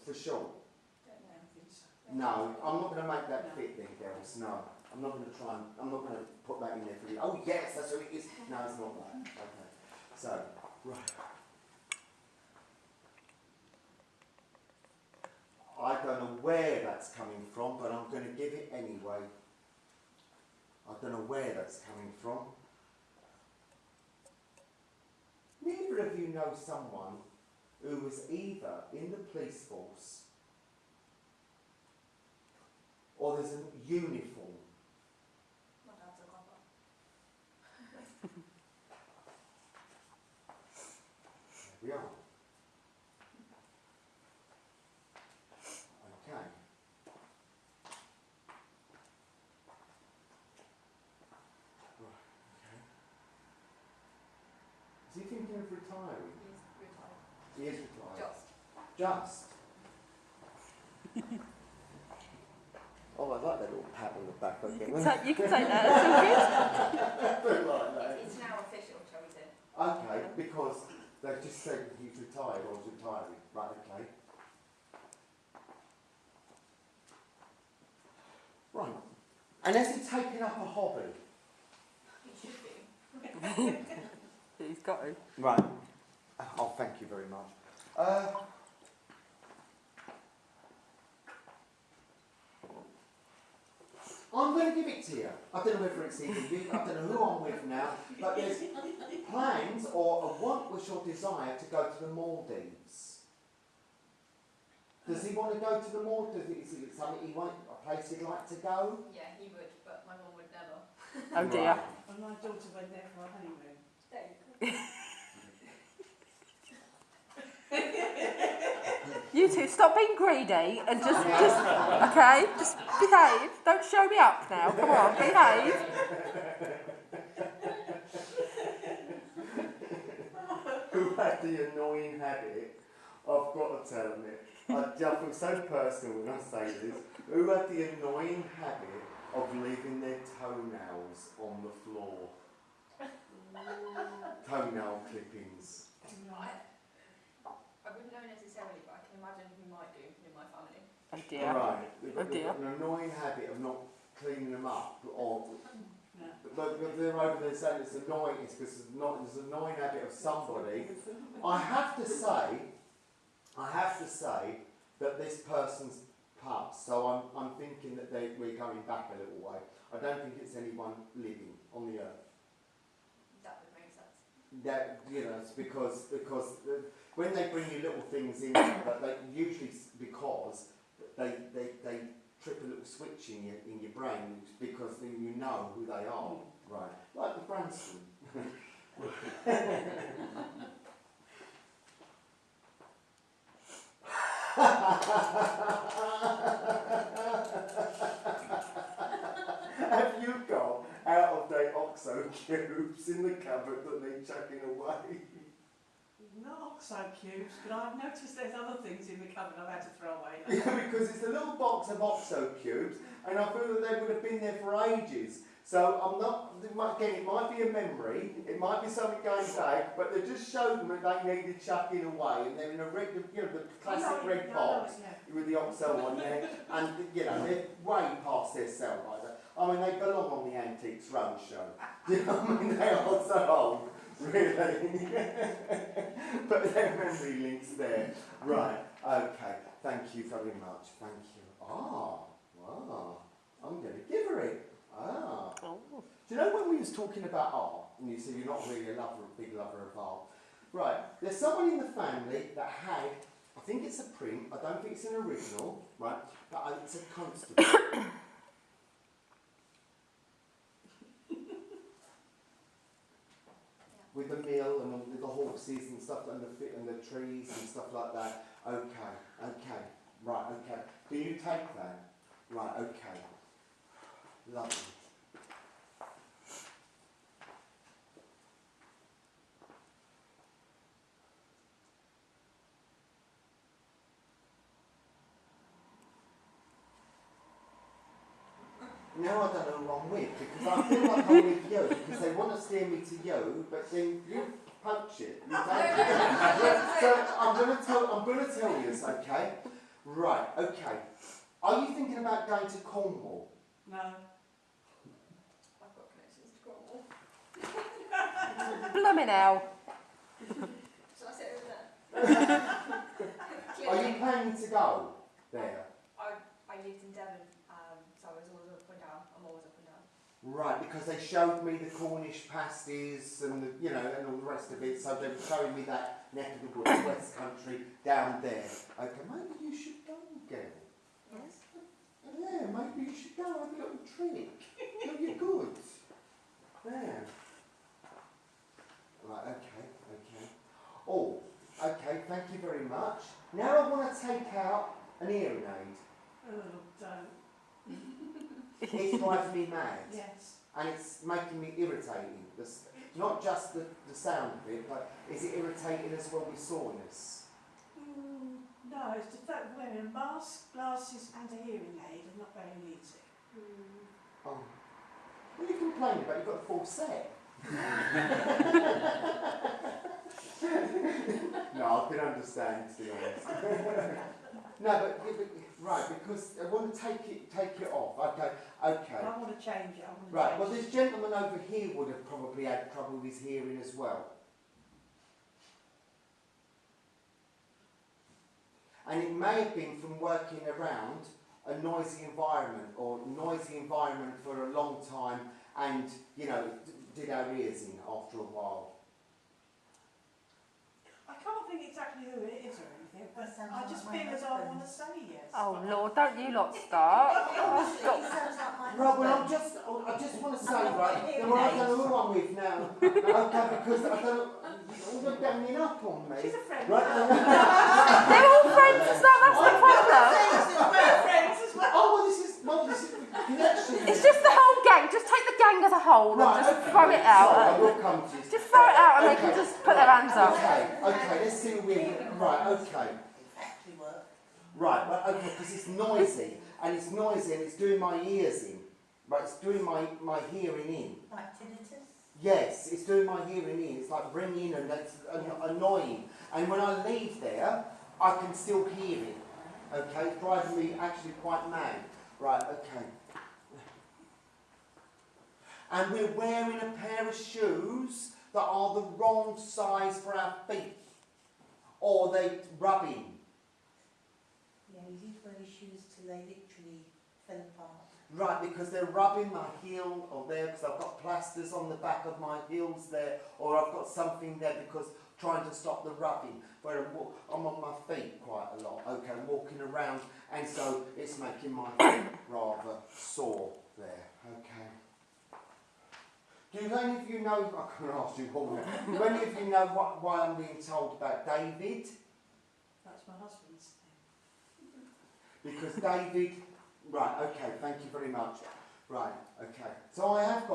for sure? Don't know. No, I'm not going to make that fit then, girls. No, I'm not going to try and. I'm not going to put that in there for you. Oh yes, that's what it is. No, it's not that. Okay. So right. I don't know where that's coming from, but I'm going to give it anyway. I don't know where that's coming from. Neither of you know someone who was either in the police force or there's a uniform. My dad's a copper. There we are. Okay. Right, okay. Is he thinking of retiring? He's retired. He is retired. Just. Oh, I like that little pat on the back. Okay. You can take that. That's all good. Like that. It's now official, shall we say? Okay, because they've just said he's retired or he's retiring. Right, okay. Right. And has he taken up a hobby? He should be. He's got to. Right. Oh, thank you very much. I'm going to give it to you. I don't know whether it's even you, I don't know who I'm with now, but there's plans or a want, wish or desire to go to the Maldives. Does he want to go to the Maldives? Is it something he want, a place he'd like to go? Yeah, he would, but my mum would never. Oh dear. Right. And my daughter went there for a honeymoon. There you go. You two, stop being greedy and just behave. Don't show me up now. Come on, behave. Who had the annoying habit, I've got to tell them it, I feel so personal when I say this, who had the annoying habit of leaving their toenails on the floor? Toenail clippings. I wouldn't know necessarily, but I can imagine who might do in my family. Oh dear. Right. Oh dear. An annoying habit of not cleaning them up, or No. but they're over there saying it's annoying. It's because there's an annoying habit of somebody. I have to say that this person's passed. So I'm thinking that we're going back a little way. I don't think it's anyone living on the earth. That would make sense. That it's because when they bring you little things in, but they usually because they trip a little switch in your brain because then you know who they are, right? Like the Branston. Have you got out of date OXO cubes in the cupboard that they're chucking away? Not OXO cubes, but I've noticed there's other things in the cupboard I've had to throw away. Yeah, because it's a little box of OXO cubes, and I feel that they would have been there for ages. So I'm not, again, it might be a memory, it might be something going back, but they just showed them that they needed chucking away, and they're in a red, the classic red box with the OXO on there, and they're way past their sell-by. I mean, they belong on the Antiques Roadshow. Do you know what I mean? They are so old, really. But their memory links there. Right, okay. Thank you very much. Thank you. Wow. I'm going to give her it. Do you know when we was talking about art, and you said you're not really a big lover of art? Right, there's someone in the family that had, I think it's a print, I don't think it's an original, right, but it's a constable. With the mill and with the horses and stuff and the trees and stuff like that. Okay, right, okay. Do you take that? Right, okay. Lovely. Now I don't know who I'm with, because I feel like I'm with you, because they want to steer me to you, but then you poach it. You take it. So I'm going to tell you this, okay? Right, okay. Are you thinking about going to Cornwall? No. I've got connections to Cornwall. Blooming hell. Shall I sit over there? Are you planning to go there? I lived in Devon, so I was always up and down. I'm always up and down. Right, because they showed me the Cornish pasties and and all the rest of it. So they were showing me that neck of the woods, West Country, down there. Okay, maybe you should go, girl. Yes. Yeah, maybe you should go. Have a little trick. You're good. Yeah. Right. Okay. Oh, okay. Thank you very much. Now I want to take out an hearing aid. Oh, don't. It's driving me mad. Yes. And it's making me irritating. Not just the sound of it, but is it irritating as well with soreness? No, it's the fact wearing a mask, glasses and a hearing aid are not very easy. Oh. What are you complaining about? You've got the full set. No, I can understand, to be honest. No, but right, because I want to take it off. Okay. I want to change it. Right, well this gentleman over here would have probably had trouble with his hearing as well. And it may have been from working around a noisy environment for a long time and, did our ears in after a while. I can't think exactly who it is or anything, but I just feel as though I want to say yes. Oh Lord, don't you lot start. Right, well I just want to say, right, well, I don't know who I'm with now. Okay, because I don't you're ganging up on me. She's a friend. Right, They're all friends, that's the problem. We're friends as well. oh, this is the connection. It's just the whole gang. Just take the gang as a whole and Right, just okay, throw it sorry, out. I will come to you. Just throw it out and they Okay. can just put their hands up. Okay, let's see who we right, okay. Right, well, okay, because it's noisy and it's doing my ears in. Right, it's doing my hearing in. Like tinnitus? Yes, it's doing my hearing in. It's like ringing and that's annoying. And when I leave there, I can still hear it. Okay, it's driving me actually quite mad. Right, okay. And we're wearing a pair of shoes that are the wrong size for our feet. Or they rubbing. Yeah, you did wear your shoes till they literally fell apart. Right, because they're rubbing my heel or there because I've got plasters on the back of my heels there, or I've got something there because trying to stop the rubbing. Where I'm on my feet quite a lot. Okay, I'm walking around, and so it's making my feet rather sore there. Okay. Do any of you know? I can ask you all now. Do any of you know why I'm being told about David? That's my husband's thing. Because David. Right, okay, thank you very much. Right, okay. So I have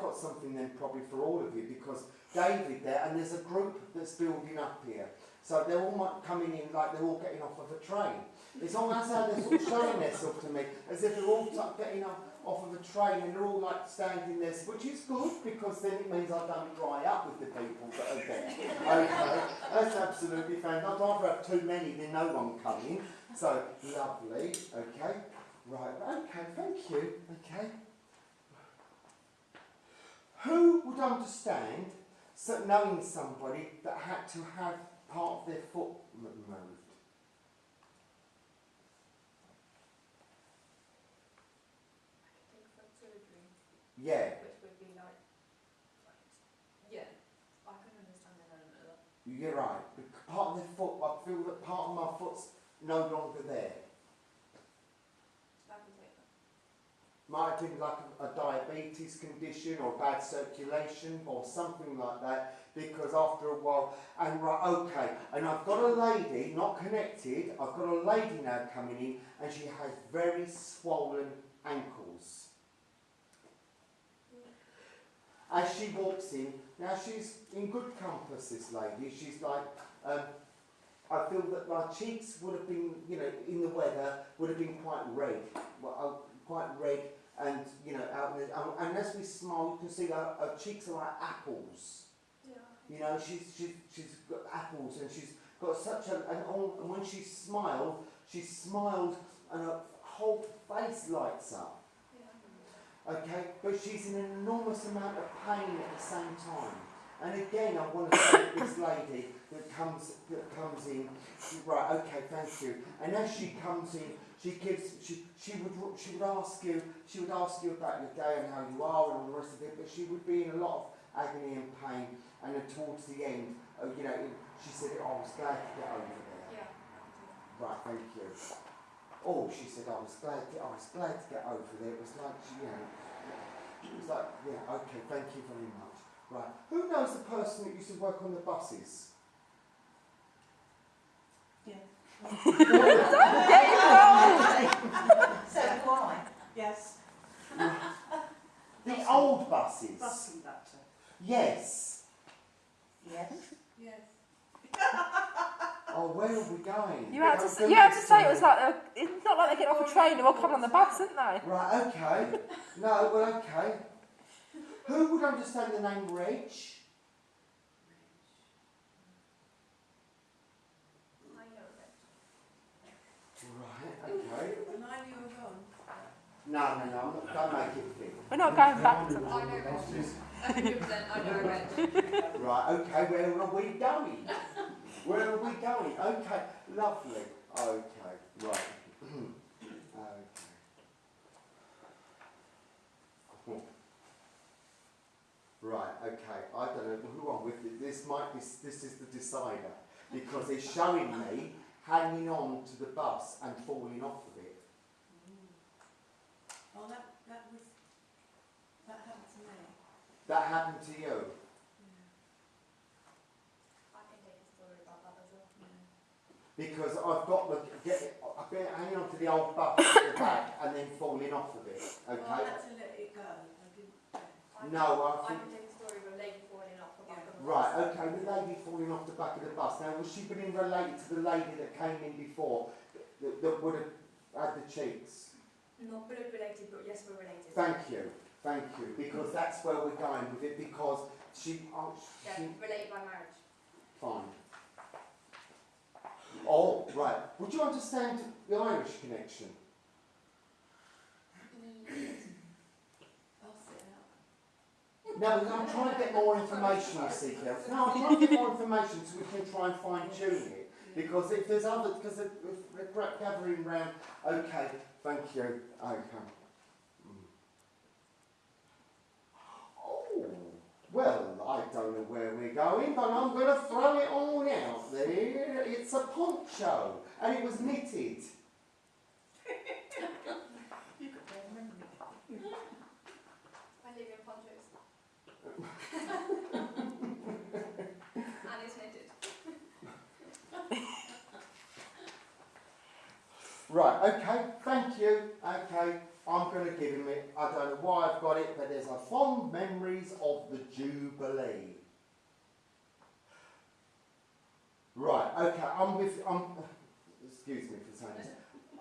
got something then probably for all of you because David there, and there's a group that's building up here. So they're all coming in like they're all getting off of a train. It's almost how they're sort of showing themselves to me, as if they're all getting off of a train and they're all like standing there, which is good because then it means I don't dry up with the people that are there. Okay, that's absolutely fine. I'd rather have too many than no one coming. So, lovely, okay. Right, okay, thank you, okay. Who would understand knowing somebody that had to have part of their foot removed? I could think foot surgery, Yeah, which would be like, yeah, I can understand an element of that. you're right. Part of their foot, I feel that part of my foot's no longer there. I can take that. Might have been like a diabetes condition or bad circulation or something like that because after a while, and right, okay, and I've got a lady, not connected, I've got a lady now coming in and she has very swollen ankles. As she walks in, now she's in good compass, this lady, she's like, I feel that my cheeks would have been, in the weather, would have been quite red, and you know, and as we smile, you can see her cheeks are like apples. Yeah. You know, she's got apples, and she's got such and when she smiled and her whole face lights up. Yeah. Okay, but she's in an enormous amount of pain at the same time. And again, I want to thank this lady that comes in. Right, okay, thank you. And as she comes in, she would ask you about your day and how you are and all the rest of it. But she would be in a lot of agony and pain. And then towards the end, you know, she said, "Oh, I was glad to get over there." Yeah. Right, thank you. Oh, she said, I was glad to get over there. It was like, yeah, okay, thank you very much. Right, who knows the person that used to work on the buses? Yeah. Get involved! So do I. Yes. The old buses? Bus conductor. Yes. Yes. Yes. Oh, where are we going? You had to say it was like, it's not like they get off a train, they're all coming on the bus, aren't they? Right, okay. No, well, okay. Who would understand the name Reg? I know that. Right, okay. When I knew of on. No, don't make it big. We're not going back to that. I know that. 100%, I know that. Right, okay, where are we going? Where are we going? Okay, lovely. Okay, right. Okay. Right, okay, I don't know who I'm with. This is the decider, because it's showing me hanging on to the bus and falling off of it. Oh, that happened to me. That happened to you? I can take a story about that as well. Because I've been hanging on to the old bus at the back and then falling off of it. Okay. Well, I had to let it go. I didn't. No, I I think. can take a story of a lady falling off the back of the Right, bus. okay, the lady falling off the back of the bus. Now, was she being related to the lady that came in before, that would have had the cheeks? Not blood related, but yes, we're related. Thank you, because that's where we're going with it, because she Yeah, related by marriage. fine. Oh, right, would you understand the Irish connection? I'll sit out. No, I'm trying to get more information, you see, Kel. No, I'm trying to get more information so we can try and fine-tune it. Because if there's other, because they're gathering round, okay, thank you, okay. Oh, well, I don't know where we're going, but I'm going to throw it all out there. It's a poncho, and it was knitted. You could remember me. I live in ponchos. And it's knitted. Right, okay, thank you, okay, I'm going to give him it. I don't know why I've got it, but there's a fond memories of the Jubilee. Right, okay, excuse me for saying this,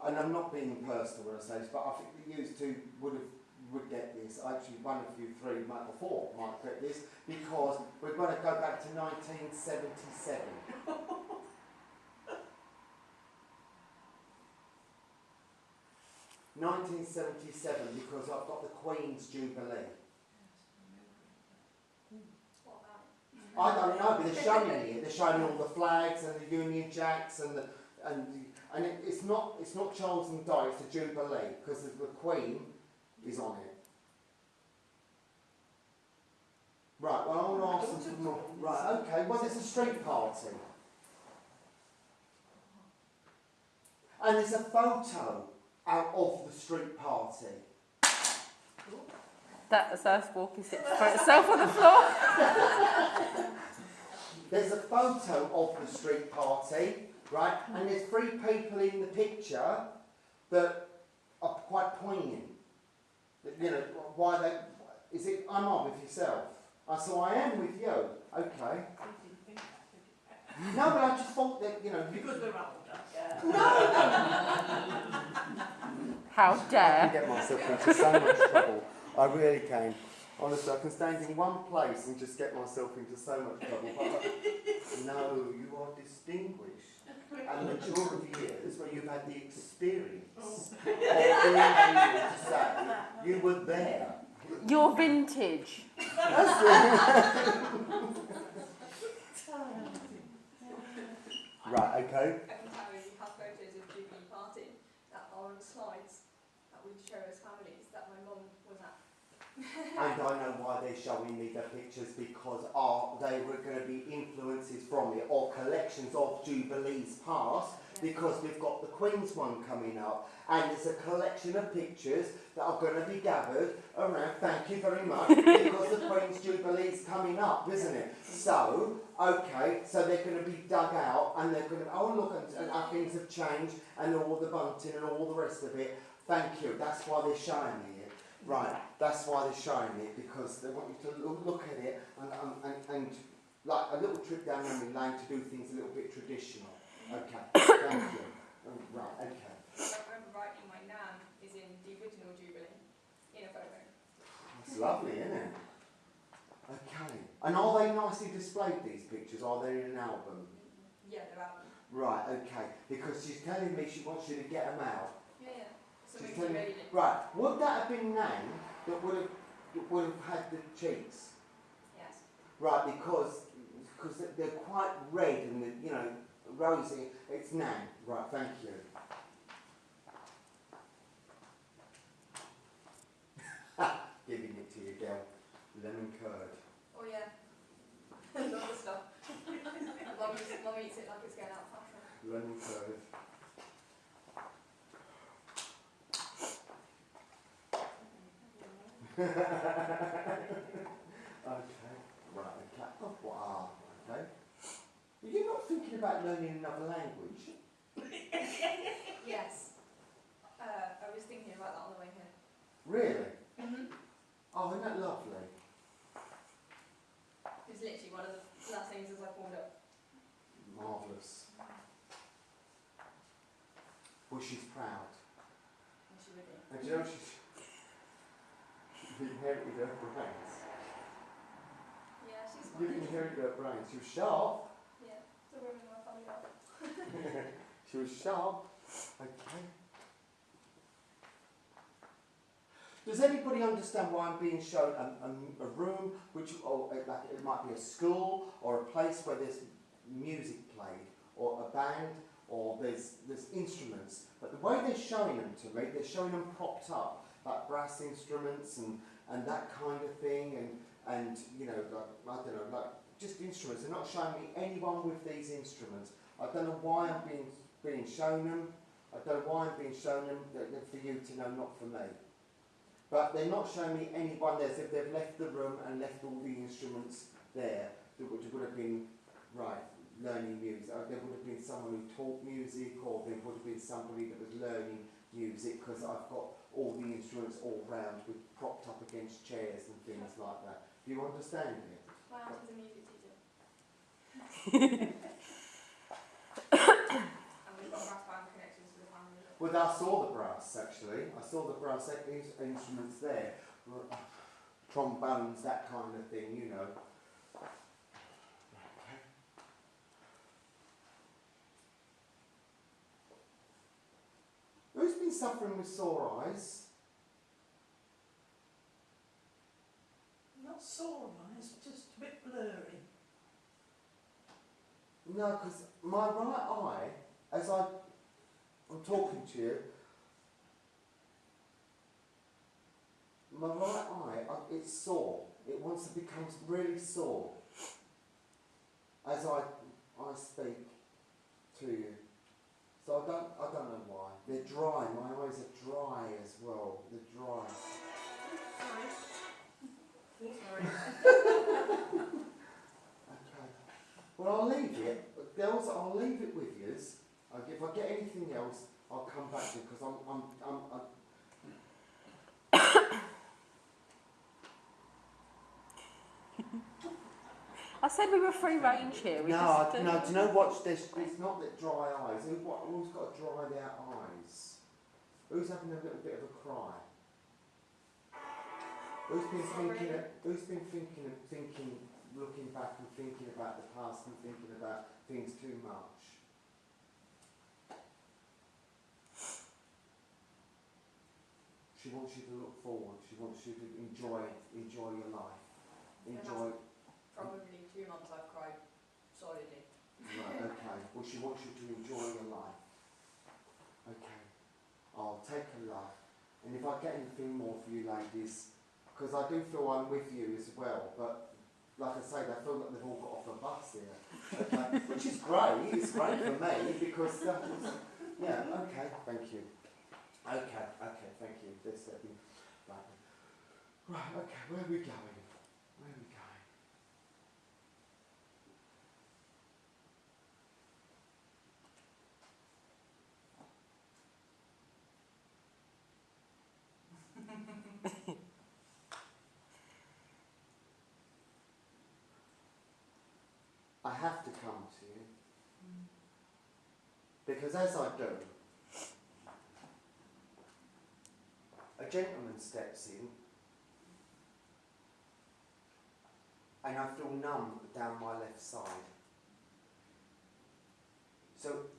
and I'm not being personal when I say this, but I think that you two would get this. Actually, one of you three, or four, might get this, because we're going to go back to 1977. 1977, because I've got the Queen's Jubilee. What about it? I don't know, but they're showing it. They're showing all the flags and the Union Jacks and it's not Charles and Di, it's the Jubilee, because the Queen is on it. Right, well I want to ask them for more. Right, okay, well there's a street party. And there's a photo out of the street party. That was us walking six for itself on the floor. There's a photo of the street party, right? And there's three people in the picture that are quite poignant. That, you know, why they... Is it... I'm on with yourself. So I am with you. Okay. You didn't think that, did you? No, but I just thought that, you know... Because we're older. Yeah. No! How I can dare. get myself into so much trouble. I really can. Honestly, I can stand in one place and just get myself into so much trouble. But no, you are distinguished and mature of years where you've had the experience of being able to say you were there. You're vintage. That's it. Right, okay. I can tell you, we have photos of Jubilee Party that are on slides that we show as families that my mum was at. And I know why they're showing me the pictures, because they were going to be influences from it or collections of Jubilees past, because we've got the Queen's one coming up and it's a collection of pictures that are going to be gathered around, thank you very much, because the Queen's Jubilee's coming up, isn't it? So, okay, so they're going to be dug out and they're going to, oh look, and things have changed and all the bunting and all the rest of it. Thank you, that's why they're showing me it. Right, that's why they're showing it, because they want you to look at it and like a little trip down memory lane to do things a little bit traditional. Okay, thank you. Right, okay. I remember writing my nan is in the original Jubilee in a photo. That's lovely, isn't it? Okay. And are they nicely displayed, these pictures? Are they in an album? Yeah, they're out. Right, okay. Because she's telling me she wants you to get them out. Yeah. She's Something telling me, really. right, would that have been Nan that would have had the cheeks? Yes. Right, because they're quite red and you know, rosy. It's Nan. Right, thank you. Giving it to you, girl. Lemon curd. Oh yeah. Love the stuff. Mum eats it like it's going out of fashion. Lemon curd. Okay. Right, okay. Oh, wow. Okay. You're not thinking about learning another language? Yes. I was thinking about that on the way here. Really? Mm-hmm. Oh, isn't that lovely? It's literally one of the last things as I pulled up. Marvellous. Well, she's proud. And she would be. And do you know she's inherited her brains. Yeah, she's You've fine. inherited her brains. She was sharp. Yeah, it's a woman in my family now. She was sharp. Okay. Does anybody understand why I'm being shown a room, which like it might be a school or a place where there's music played, or a band, or there's instruments? But the way they're showing them to me, they're showing them propped up, like brass instruments and that kind of thing, and you know, like, I don't know, like just instruments. They're not showing me anyone with these instruments. I don't know why I'm being shown them. I don't know why I'm being shown them. They're for you to know, not for me. But they're not showing me anyone there. So if they've left the room and left all the instruments there, that would have been, right, learning music. There would have been someone who taught music, or there would have been somebody that was learning music, because I've got all the instruments all round, with propped up against chairs and things like that. Do you understand it? My auntie's a music teacher. And we've got brass band connections to the family. Well, I saw the brass, actually. I saw the brass instruments there. Trombones, that kind of thing, you know. Who's been suffering with sore eyes? Not sore eyes, just a bit blurry. No, because my right eye, as I'm talking to you, my right eye, it's sore. It wants to become really sore as I speak to you. So I don't know why. They're dry. My eyes are dry as well. They're dry. Sorry. Okay. Well, I'll leave it. Girls, I'll leave it with you. If I get anything else, I'll come back to you, because I'm I said we were free range here. We no, do you know what? It's not that dry eyes. Who's got to dry their eyes? Who's having a little bit of a cry? Who's been thinking, looking back and thinking about the past and thinking about things too much? She wants you to look forward. She wants you to enjoy your life. Enjoy. Probably 2 months I've cried solidly. Right, okay. Well, she wants you to enjoy your life. Okay. I'll take a laugh. And if I get anything more for you ladies, because I do feel I'm with you as well, but like I say, they feel like they've all got off a bus here. Okay. Which is great. It's great for me because that was, yeah, okay, thank you. Okay, thank you. This, right, okay, where are we going? Where are we going? I have to come to you because as I do, a gentleman steps in and I feel numb down my left side. So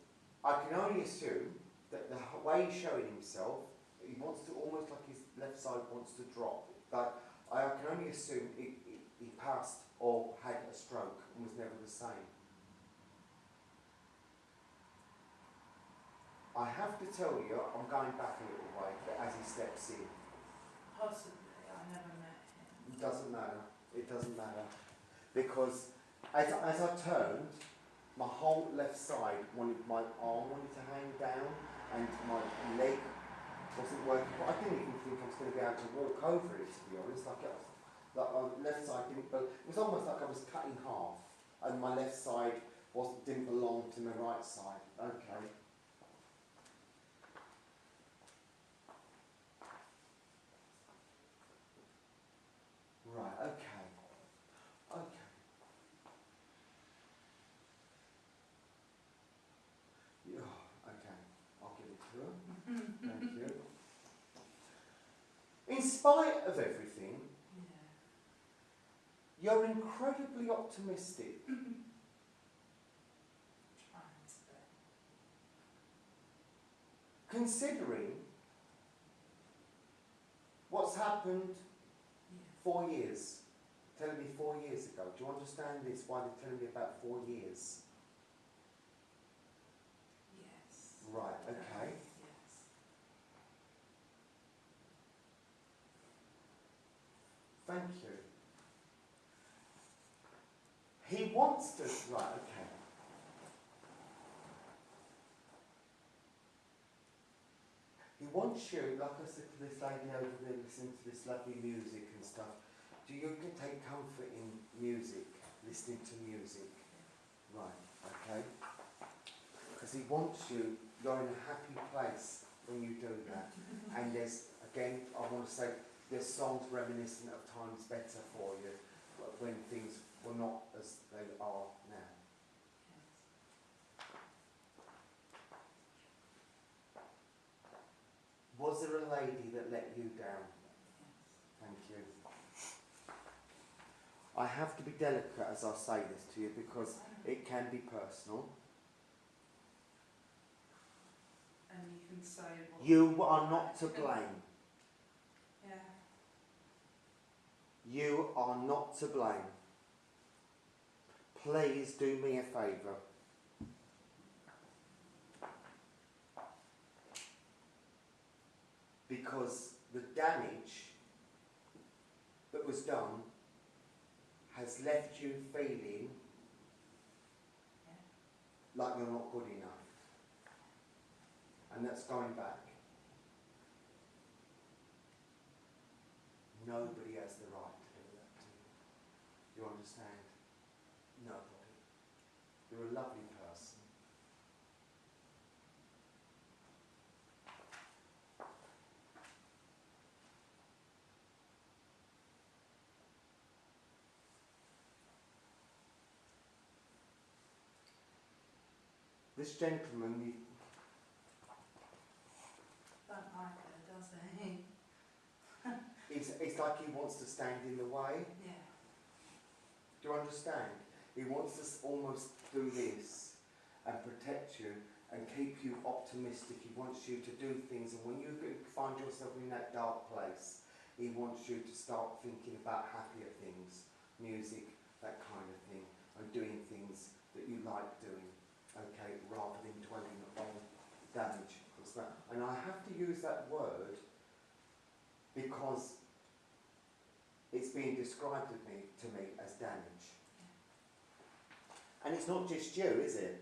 I can only assume that the way he's showing himself, he wants to, almost like his left side wants to drop. But I can only assume he passed or had a stroke and was never the same. I have to tell you, I'm going back a little way, but as he steps in. Possibly, I never met him. It doesn't matter. It doesn't matter. Because as I turned, my whole left side my arm wanted to hang down and my leg wasn't working. But I didn't even think I was going to be able to walk over it, to be honest. Like my left side didn't, but it was almost like I was cut in half and my left side didn't belong to my right side. Okay. Right, okay. Okay. Yeah, okay. I'll give it to her. Thank you. In spite of everything, you're incredibly optimistic. Trying to be. Considering what's happened 4 years. Telling me 4 years ago. Do you understand this? Why they're telling me about 4 years? Yes. Right, okay. Yes. Thank you. He wants to... Right, okay. He wants you, like I said to this lady over there, listening to this lovely music and stuff. Do you take comfort in music, listening to music? Right, okay. Because he wants you, you're in a happy place when you do that. And there's, again, I want to say, there's songs reminiscent of times better for you, when things were not as they are now. Was there a lady that let you down? Thank you. I have to be delicate as I say this to you because it can be personal. And you can say what You are not to blame. Yeah. You are not to blame. Please do me a favour. Because the damage that was done has left you feeling like you're not good enough. And that's going back. Nobody has the right to do that to you. You understand? Nobody. You're a lovely person. This gentleman, Don't mind thing. It's like he wants to stand in the way. Yeah. Do you understand? He wants to almost do this and protect you and keep you optimistic. He wants you to do things, and when you find yourself in that dark place, he wants you to start thinking about happier things, music, that kind of thing, and doing things that you like doing, okay, rather than dwelling on damage. And I have to use that word because it's being described to me as damage. And it's not just you, is it?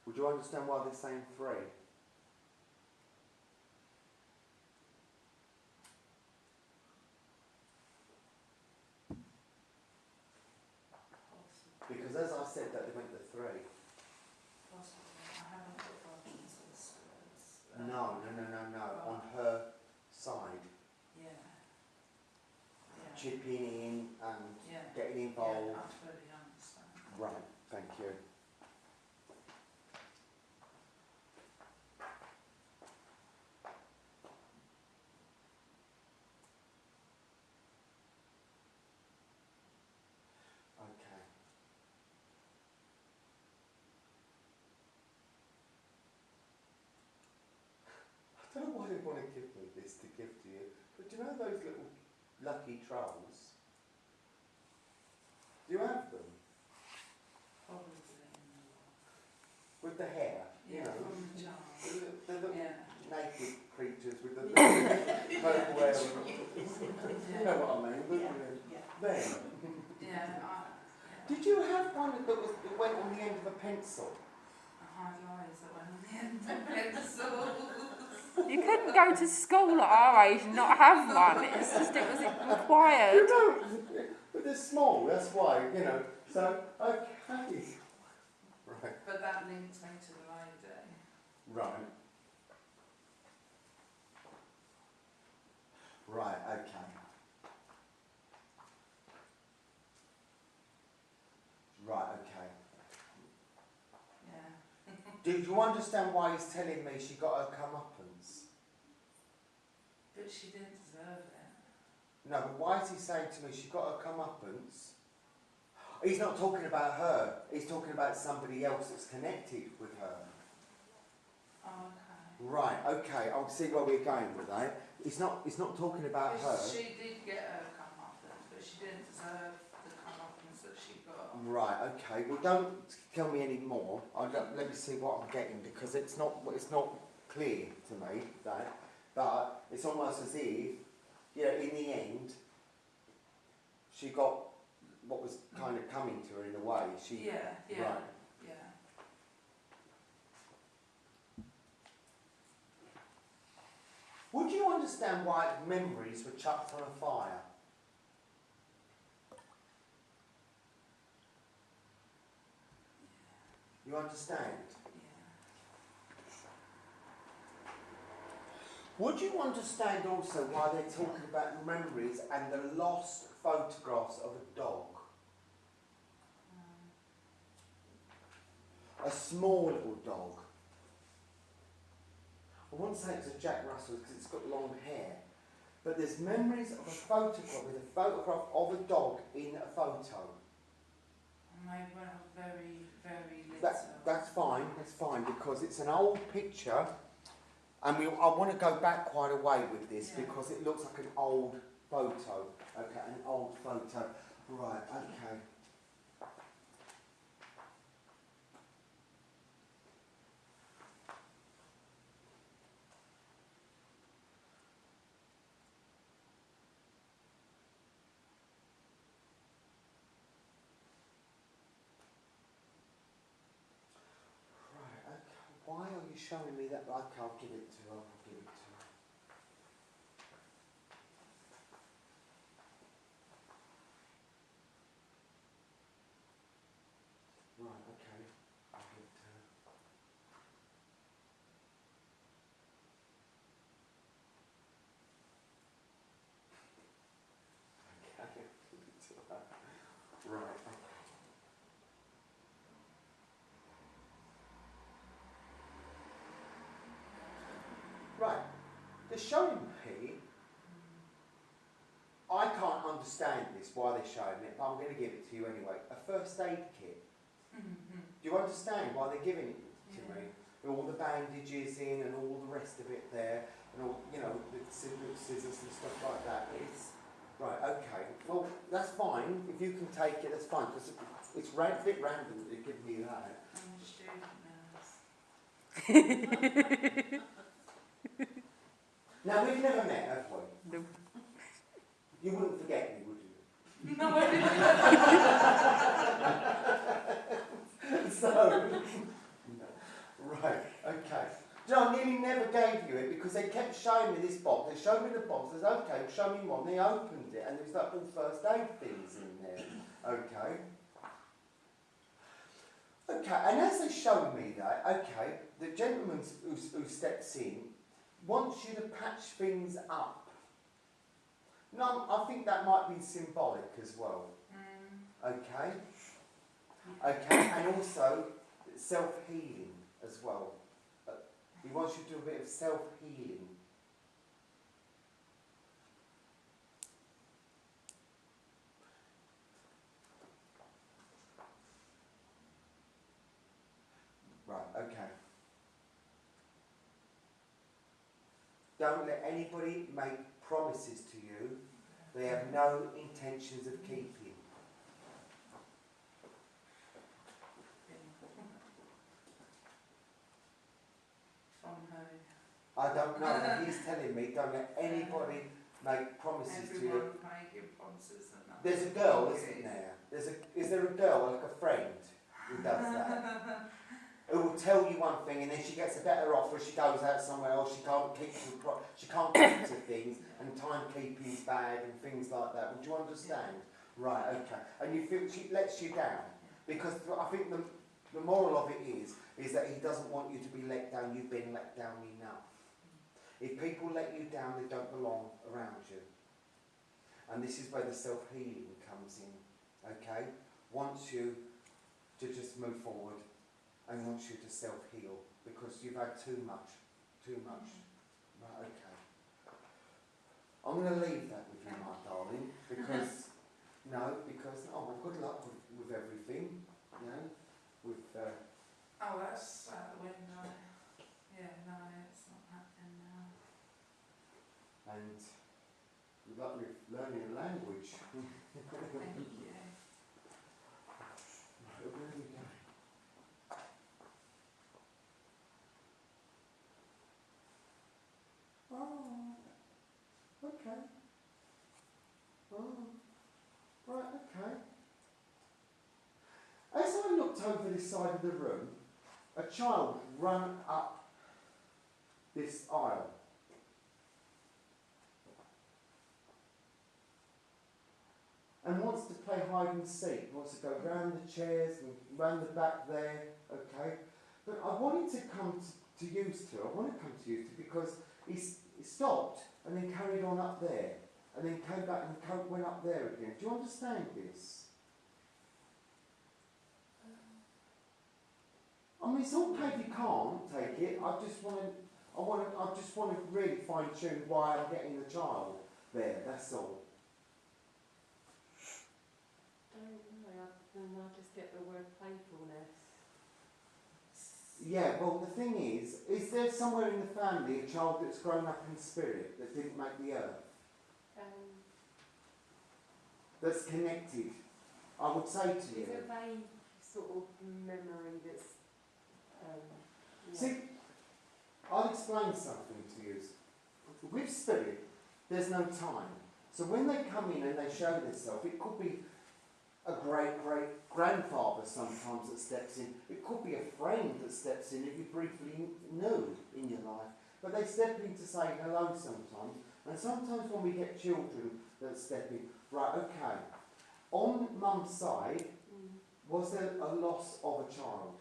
Would you understand why they're saying 3? Because as I said that, they went to 3. Possibly. I haven't got problems with spirits. No. On her side. Yeah. Yeah. Chipping in and Yeah. getting Yeah, involved. I fully understand. Right, thank you. Okay. I don't know why they want to give me this to give to you, but do you know those little lucky trolls? Do you have them? Probably in the lot. With the hair? Yeah, You know, from the child. the little Yeah. naked creatures with the little purple hair. You know what I mean, wouldn't Yeah. you? Yeah. Them. Yeah. Did you have one that went on the end of a pencil? I had eyes that went on the end of pencils. You couldn't go to school at our age and not have one. It's just, it was required. You know, but they're small, that's why, you know. So, okay. Right. But that links me to the lady. Right. Right, okay. Right, okay. Yeah. Do you understand why he's telling me she got her comeuppance? But she didn't deserve it. No, but why is he saying to me she got her comeuppance? He's not talking about her. He's talking about somebody else that's connected with her. Oh, okay. Right, okay, I'll see where we're going with that. He's not talking about her. She did get her comeuppance, but she didn't deserve the comeuppance that she got. Right, okay. Well, don't tell me any more. Let me see what I'm getting, because it's not clear to me, that. But it's almost as if, you know, in the end, she got what was kind of coming to her in a way. Yeah. Right. Yeah. Would you understand why memories were chucked on a fire? You understand? Would you understand also why they're talking about memories and the lost photographs of a dog? A small little dog. I won't say it's a Jack Russell because it's got long hair, but there's memories of a photograph with a photograph of a dog in a photo. Maybe when I was very, very little. That's fine, because it's an old picture, and I want to go back quite a way with this, because it looks like an old photo. Okay, an old photo. Right, okay. Why are you showing me that? Okay, I'll give it to her. Right, okay. I'll give it to her. Okay, I'll give it to her. Right, okay. they're showing me. I can't understand this, why they're showing it, but I'm going to give it to you anyway. A first aid kit. Do you understand why they're giving it to me? With all the bandages in and all the rest of it there, and all, you know, the scissors and stuff like that. It's right, okay. Well, that's fine. If you can take it, that's fine. Because it's a bit random that they give me that. I'm a student nurse. Now, we've never met, have we? No. You wouldn't forget me, would you? No, I didn't. So, right, okay. No, I nearly never gave you it because they kept showing me this box. They showed me the box. I said, okay, show me one. They opened it and there was like all first aid things in there. Okay. Okay, and as they showed me that, okay, the gentleman who steps in wants you to patch things up. No, I think that might be symbolic as well. Okay? Okay, and also self-healing as well. He wants you to do a bit of self-healing. Right, okay. Don't let anybody make promises to you they have no intentions of keeping. From home. I don't know. He's telling me don't let anybody make promises to you. Everyone making promises and that. There's a girl, isn't there? Is there a girl, like a friend, who does that? Who will tell you one thing and then she gets a better offer, she goes out somewhere else, she can't keep to things, and timekeeping's bad and things like that. Would you understand? Right, okay. And you feel she lets you down. Because I think the moral of it is that he doesn't want you to be let down. You've been let down enough. If people let you down, they don't belong around you. And this is where the self-healing comes in, okay? Wants you to just move forward and wants you to self-heal because you've had too much. Right, okay. I'm going to leave that with you, my darling, because, good luck with everything, you know, with... Oh, that's out the window. Yeah, no, it's not happening now. and good luck with learning a language. Thank you. Right, where are we going? Oh, okay. Oh, right, okay. As I looked over this side of the room, a child ran up this aisle. And wants to play hide and seek, wants to go round the chairs and round the back there, okay? But I wanted to come to used to, because he stopped and then carried on up there, and then came back and went up there again. Do you understand this? I mean, it's okay if you can't take it. I just want to really fine tune why I'm getting the child there. That's all. I don't know, I just get the word playfulness. Yeah, well, the thing is there somewhere in the family a child that's grown up in spirit that didn't make the earth? That's connected, I would say to you. It's a vague sort of memory that's... See, I'll explain something to you. With spirit, there's no time. So when they come in and they show themselves, it could be a great-great-grandfather sometimes that steps in. It could be a friend that steps in if you briefly knew in your life. But they step in to say hello sometimes. And sometimes when we get children that step in, right, okay. On Mum's side, was there a loss of a child?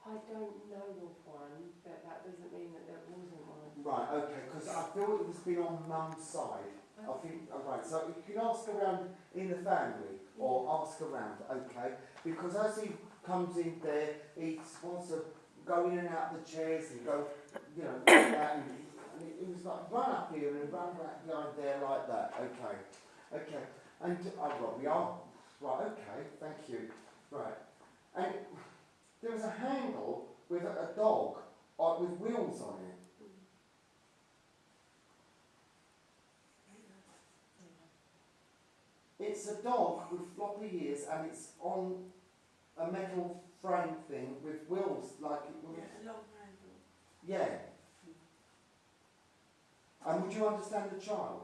I don't know of one, but that doesn't mean that there wasn't one. Right, okay, because I feel it was been on Mum's side. I think, right, so you can ask around in the family, or ask around, okay? Because as he comes in there, he wants to go in and out of the chairs and go, you know, like that, and and it was like run up here and run back behind there like that. Okay. And right, we are right. Okay, thank you. Right, and there was a handle with a dog with wheels on it. It's a dog with floppy ears and it's on a metal frame thing with wheels, like it would. Yeah, a long handle. Yeah. And would you understand the child?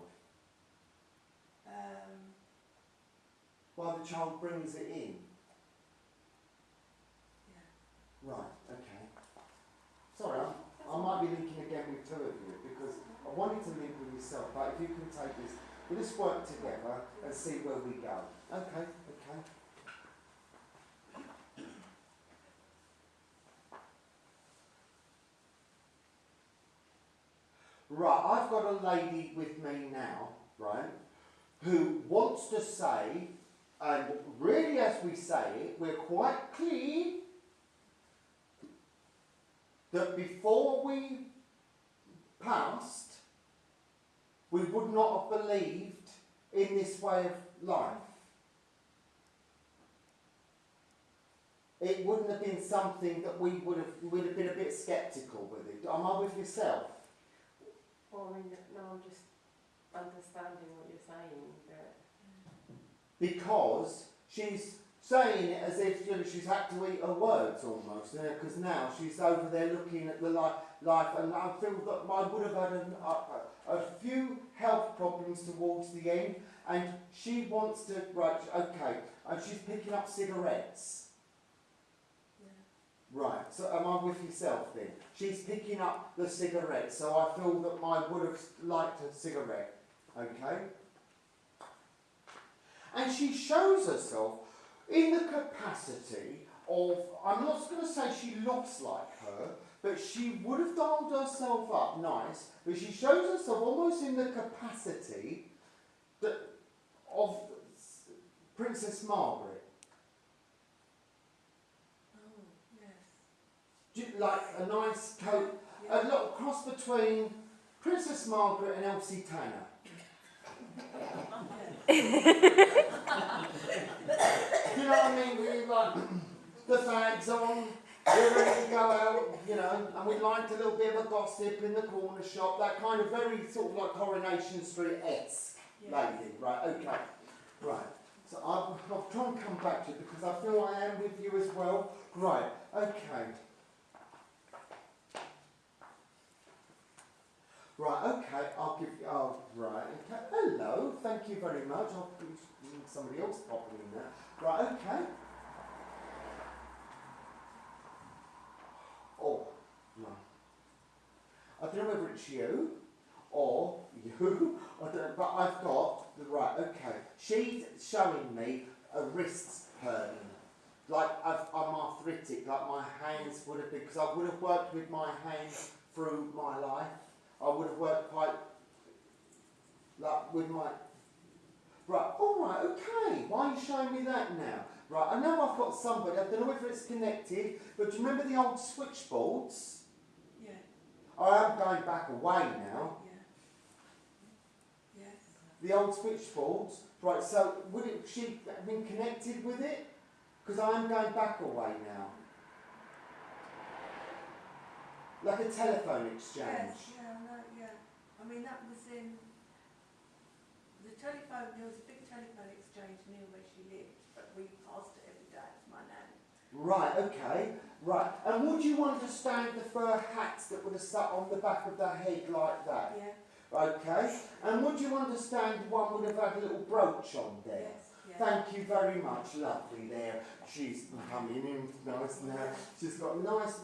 While the child brings it in? Yeah. Right, okay. Sorry, I might be linking again with two of you because I wanted to link with yourself, but if you can take this, we'll just work together and see where we go. Okay. Right, I've got a lady with me now, right, who wants to say, and really as we say it, we're quite clear that before we passed, we would not have believed in this way of life. It wouldn't have been something that we'd have been a bit sceptical with it. Am I with yourself? Well, I mean, no, I'm just understanding what you're saying, but... Because she's saying it as if she's had to eat her words almost, because now she's over there looking at the life, and I feel that I would have had a few health problems towards the end, and she wants to, right, okay, and she's picking up cigarettes. Right, so am I with yourself then? She's picking up the cigarette, so I feel that I would have liked a cigarette, okay? And she shows herself in the capacity of, I'm not going to say she looks like her, but she would have dolled herself up nice, but she shows herself almost in the capacity of Princess Margaret. Like a nice coat, a little cross between Princess Margaret and Elsie Tanner. Do you know what I mean? We like the fags on, we're ready to go out, and we liked a little bit of a gossip in the corner shop, that kind of very sort of like Coronation Street-esque lady, right? Okay, right. So I'll try and come back to it because I feel I am with you as well. Right, okay. Right, okay, I'll give you, right, okay, hello, thank you very much, I'll give somebody else popping in there. Right, okay. Oh, no. I don't know whether it's you, or you, I don't know, but I've got, right, okay, she's showing me a wrist hurting. Like I'm arthritic, like my hands would have been, because I would have worked with my hands through my life. I would have worked quite, like, with my... Right, all right, okay. Why are you showing me that now? Right, I know I've got somebody, I don't know whether it's connected, but do you remember the old switchboards? Yeah. I am going back away now. Yeah. Yes. The old switchboards. Right, so would she have been connected with it? Because I am going back away now. Like a telephone exchange. Yes, yeah, I know, yeah. I mean, that was in the telephone, there was a big telephone exchange near where she lived, but we passed it every day, it's my nan. Right, okay, right. And would you understand the fur hats that would have sat on the back of the head like that? Yeah. Okay. And would you understand one would have had a little brooch on there? Yes, yeah. Thank you very much, lovely there. She's coming in nice now. She's got nice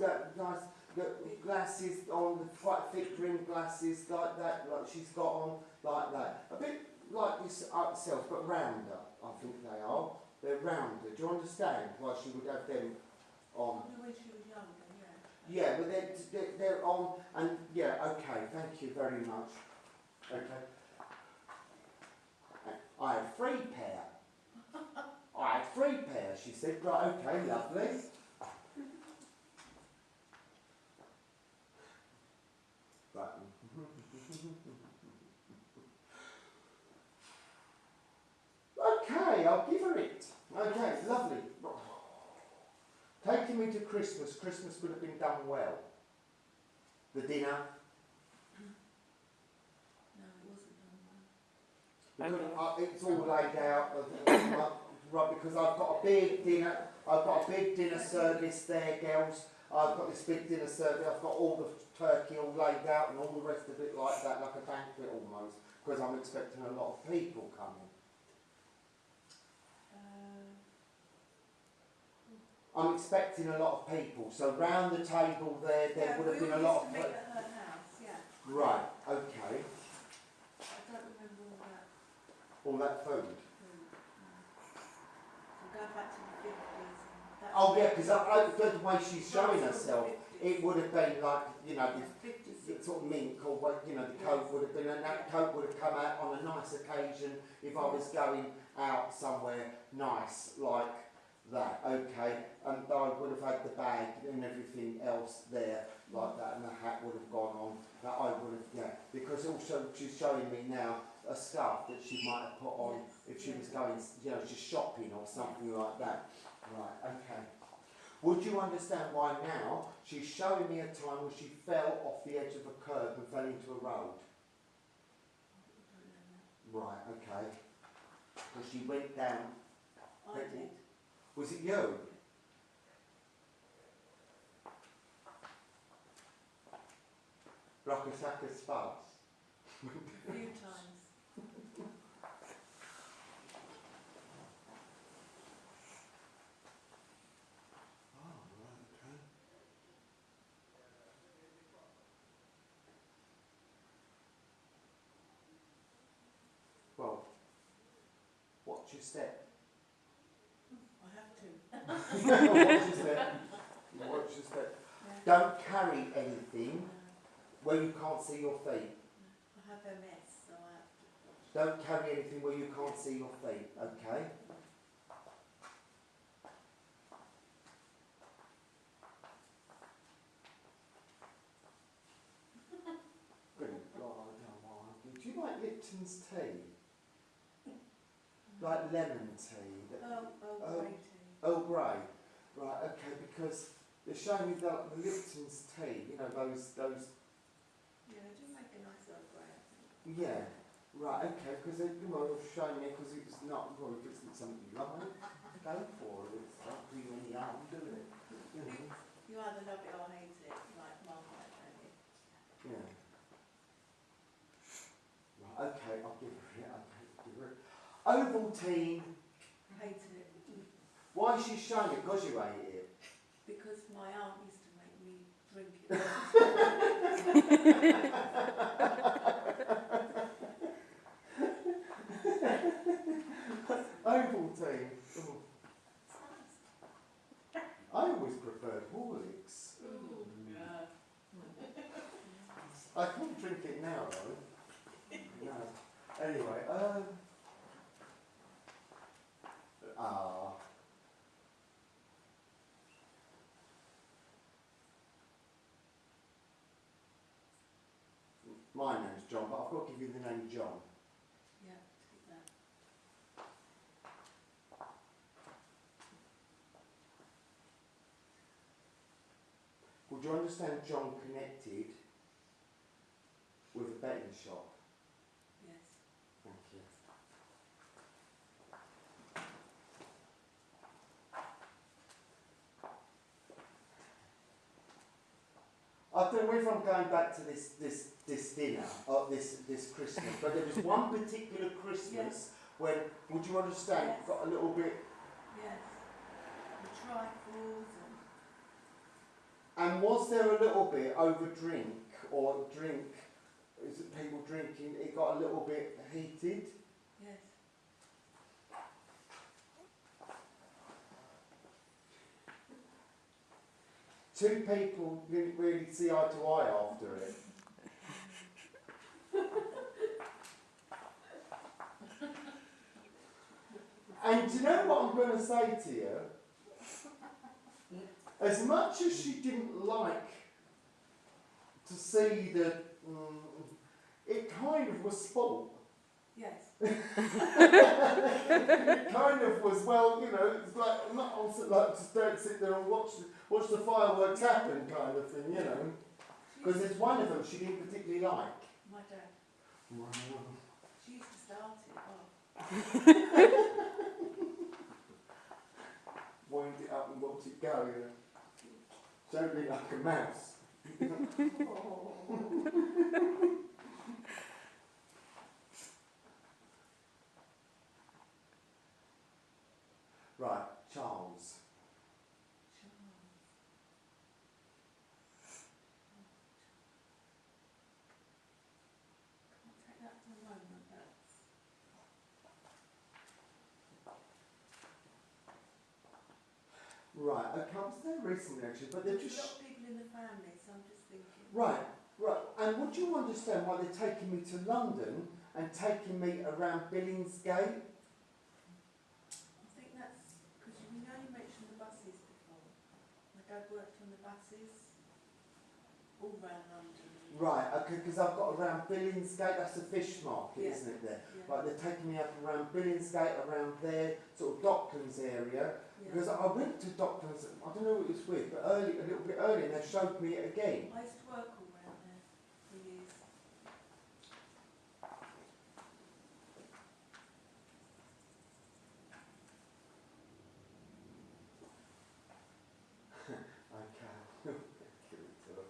glasses on, quite thick rimmed glasses like that, like she's got on like that. A bit like this herself, but rounder, I think they are. They're rounder. Do you understand why she would have them on? Probably when she was younger, yeah. Yeah, but they're on, and yeah, okay, thank you very much. Okay. I had 3 pair. I had 3 pair, she said. Right, okay, lovely. Right. I'll give her it. Okay, lovely. Taking me to Christmas. Christmas would have been done well. The dinner. No, it wasn't done well. Because it's all laid out. Right, because I've got a big dinner. I've got a big dinner service there, girls. I've got this big dinner service. I've got all the turkey all laid out and all the rest of it like that, like a banquet almost. Because I'm expecting a lot of people coming. I'm expecting a lot of people. So round the table there would have been a lot of people. At her house, yeah. Right, okay. I don't remember all that. All that food. We'll go back to the 50s. Oh yeah, because the way she's showing herself, it would have been like, you know, the sort of mink or what, you know, the coat would have been, and that coat would have come out on a nice occasion if I was going out somewhere nice like that, okay, and I would have had the bag and everything else there like that, and the hat would have gone on, that I would have, yeah, because also she's showing me now a scarf that she might have put on if she was going, you know, just shopping or something like that. Right, okay. Would you understand why now she's showing me a time where she fell off the edge of a curb and fell into a road? Right, okay. Because she went down. I did. Was it you? Like a sack of spuds? A few times. Well, watch your step. I have to. Watch your step. Watch your step. Yeah. Don't carry anything where you can't see your feet. I have MS, so I have to. Don't carry anything where you can't see your feet, okay? Good God, I don't know why. Do you like Lipton's tea? Like lemon tea? Grey tea. Earl Grey. Right, okay, because they're showing me the Lipton's tea, you know, those. Yeah, they do make a nice Earl Grey, I think. Yeah, right, okay, because they're showing me because it's not, well, if it's something you like, go for it. It's not doing any harm, do it? You know? You either love it or hate it, like Marmite, don't you? Yeah. Right, okay, I'll give her it, give her it. Ovaltine, Hated it. why is she showing it? Because you ate it. Because my aunt used to make me drink it. Ovaltine. Oh. I always preferred Horlicks. Yeah. I can't drink it now though. No. Anyway, my name's John, but I've got to give you the name John. Yeah, take that. Would you understand John connected with a betting shop? Yes. Thank you. I don't know if I'm going back to this dinner, or this Christmas, but there was one particular Christmas Yes. when, would you understand, Yes. got a little bit, Yes. The trifles and was there a little bit over drink, or drink, is it people drinking, it got a little bit heated? yes. Two people didn't really see eye to eye after it. And do you know what I'm going to say to you? As much as she didn't like to see the, it kind of was sport. Yes. It kind of was, well, you know, it's like, I'm not also like just don't sit there and watch the fireworks happen kind of thing, you know. Because there's one of them she didn't particularly like. My dad. Wow. She used to start it off. Wind it up and watch it go, you know. Don't look like a mouse. Right, Charles. I'll take that for a moment. That's Right, okay, I was there recently actually, but they're there's a lot just... of people in the family, so I'm just thinking. Right, right. And would you understand why they're taking me to London and taking me around Billingsgate? I think that's because you know you mentioned the buses before. My dad worked on the buses all around London. Right, okay, because I've got around Billingsgate, that's the fish market, Yeah. isn't it there? Yeah. Right, they're taking me up around Billingsgate, around there, sort of Docklands area. Yeah. Because I went to Docklands, I don't know what it was with, but a little bit early, and they showed me it again. I used to work all around there for years. Okay. Give it to her.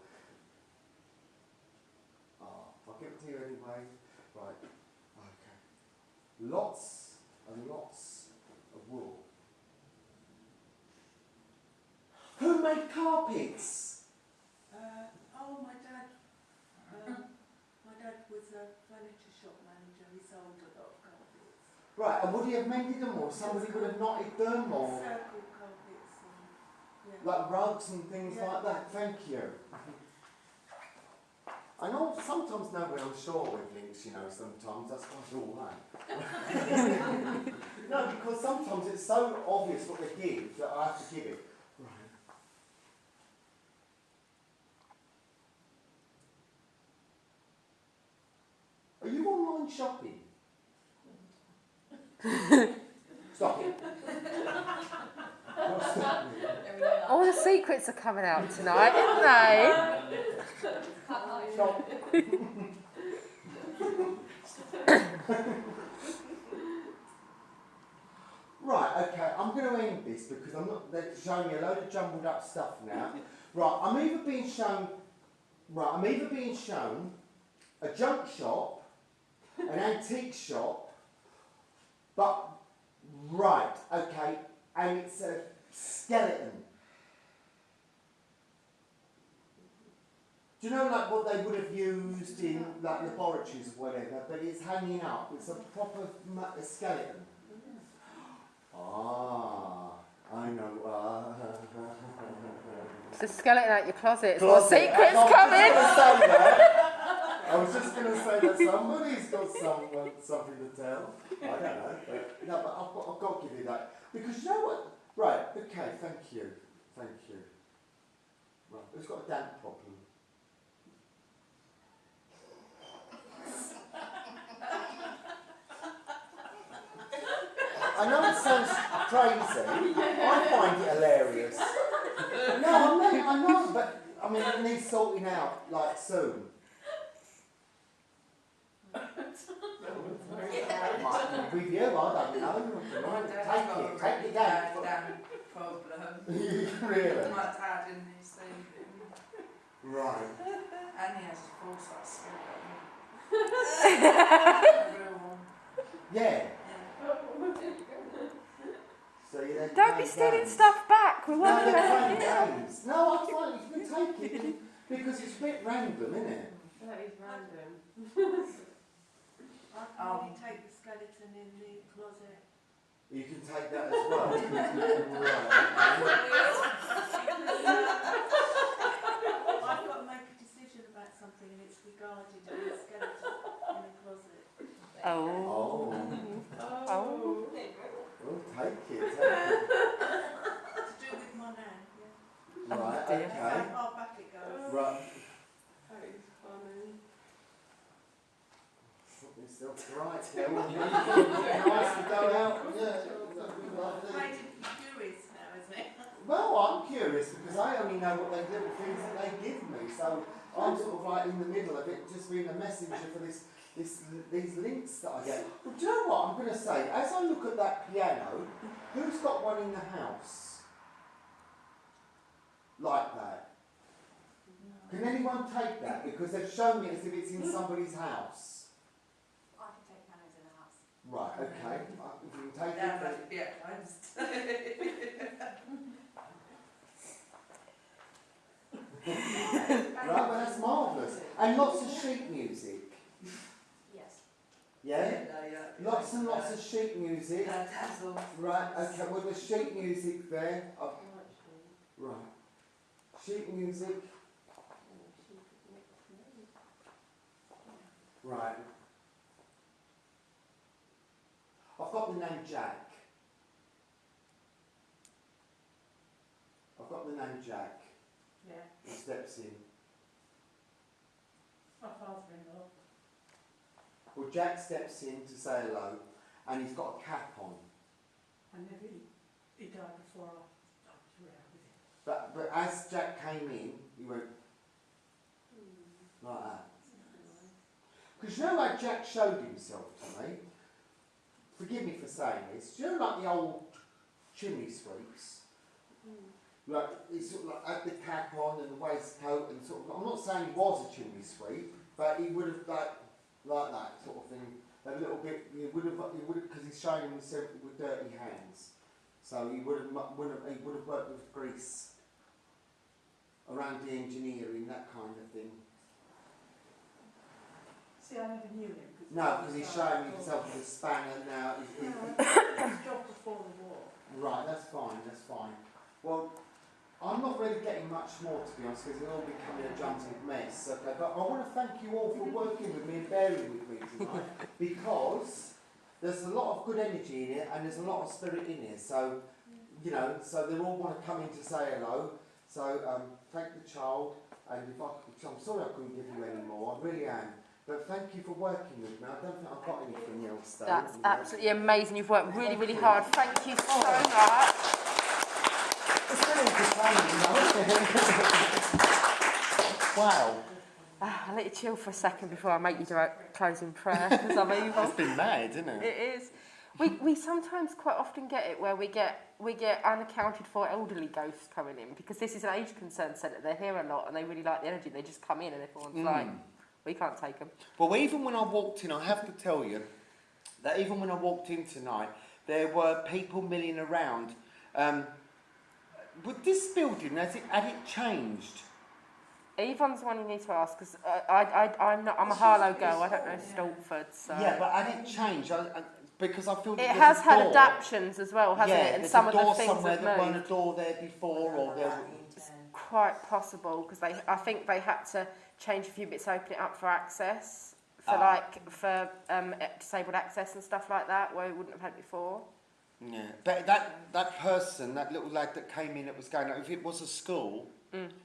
I'll give it to you anyway. Right. Okay. Lots and lots of wool. Who made carpets? Oh, my dad. My dad was a furniture shop manager. He sold a lot of carpets. Right, and would he have mended them, or somebody would have knotted them, or Circle carpets and yeah. like rugs and things Yeah. like that? Thank you. I know sometimes know when I'm short with links, you know, sometimes that's why I do all that. No, because sometimes it's so obvious what they give that I have to give it. Right. Are you online shopping? Stop it. No, stop it. All the secrets are coming out tonight, aren't they? Stop. Right, okay, I'm going to end this because they're showing me a load of jumbled up stuff now. Right, I'm either being shown a junk shop, an antique shop, but, right, okay, and it's a skeleton. Do you know like what they would have used in like laboratories or whatever, but it's hanging up, it's a proper skeleton. Ah, I know. It's a skeleton out your closet. It's Closet. more secrets I coming. was just going to say that somebody's got something to tell. I don't know, but no, but I've got to give you that because you know what? Right. Okay. Thank you. Right. It's got a damp problem. I know it sounds crazy. I find it hilarious. No, I know, but I mean, it needs sorting out like soon. With you, I don't know. Take it down. Problem. Really? My dad in his thing. Right. And he has a full-size skeleton. A real one. Yeah. Yeah. So you then Don't be stealing stuff back. We're No, working they're on it. playing games. No, I find you can take it because it's a bit random, isn't it? That is random. I can only take the skeleton in the closet. You can take that as well. Right. I've got to make a decision about something and it's regarding the skeleton in the closet. Oh. Oh. Well, take it. To do with my nan, yeah. Right, dear. That's how okay. far back it goes. Right. That is funny. Put myself right. nice to go out. Yeah, that'd be lovely. Made him curious now, isn't it? Well, I'm curious because I only know what they little things that they give me, so I'm sort of like in the middle of it, just being a messenger for these links that I get. But do you know what I'm going to say? As I look at that piano, who's got one in the house like that? Can anyone take that? Because they've shown me as if it's in somebody's house. I can take pianos in the house. Right, okay. If you can take Yeah, it. but, yeah, I just. Right, well that's marvellous. And lots of sheet music. Yes. Yeah? Yeah. Lots and lots of sheet music. Dazzle. Right, okay, well there's sheet music there. Oh, Actually, right. Sheet music. Right. I've got the name Jack. I've got the name Jack. Yeah, He steps in. my father-in-law. Well, Jack steps in to say hello, and he's got a cap on. I never, he died before I was around with him. But as Jack came in, he went like that. Because you know, like Jack showed himself to me. Forgive me for saying this. Do you know, like the old chimney sweeps? Like he sort of like had the cap on and the waistcoat and sort of. I'm not saying he was a chimney sweep, but he would have like that sort of thing. A little bit. He would have because he's showing himself with dirty hands. So he would have worked with grease around the engineering, that kind of thing. See, I never knew him. No, because he's showing himself with a spanner now. His job before the war. Right, that's fine, that's fine. Well, I'm not really getting much more, to be honest, because it'll all becoming a jumbled mess. Okay, but I want to thank you all for working with me and bearing with me tonight, because there's a lot of good energy in it and there's a lot of spirit in it. So, you know, so they all want to come in to say hello. So, thank the child, and I'm sorry I couldn't give you any more, I really am. But thank you for working with me. I don't think I've got anything else though. That's absolutely amazing. You've worked really, really hard. Thank you so much. It's been entertaining, you know. Wow. I'll let you chill for a second before I make you do a closing prayer, because I'm evil. It's been mad, isn't it? It is. We sometimes quite often get it where we get unaccounted for elderly ghosts coming in, because this is an age concern centre. They're here a lot and they really like the energy. They just come in and everyone's like, we can't take them. Well, even when I walked in, I have to tell you that even when I walked in tonight, there were people milling around. With this building, had it changed? Yvonne's the one you need to ask, because I'm a Harlow girl. I don't know Stalford, so. Yeah, but had it changed? Because I feel that It there's has a had door. adaptations as well, hasn't it? And there's some a of the door things somewhere have that moved. wasn't a door there before, or there. Quite possible, because I think they had to change a few bits, open it up for access, for disabled access and stuff like that, where we wouldn't have had before. Yeah, but that person, that little lad that came in, that was going. If it was a school,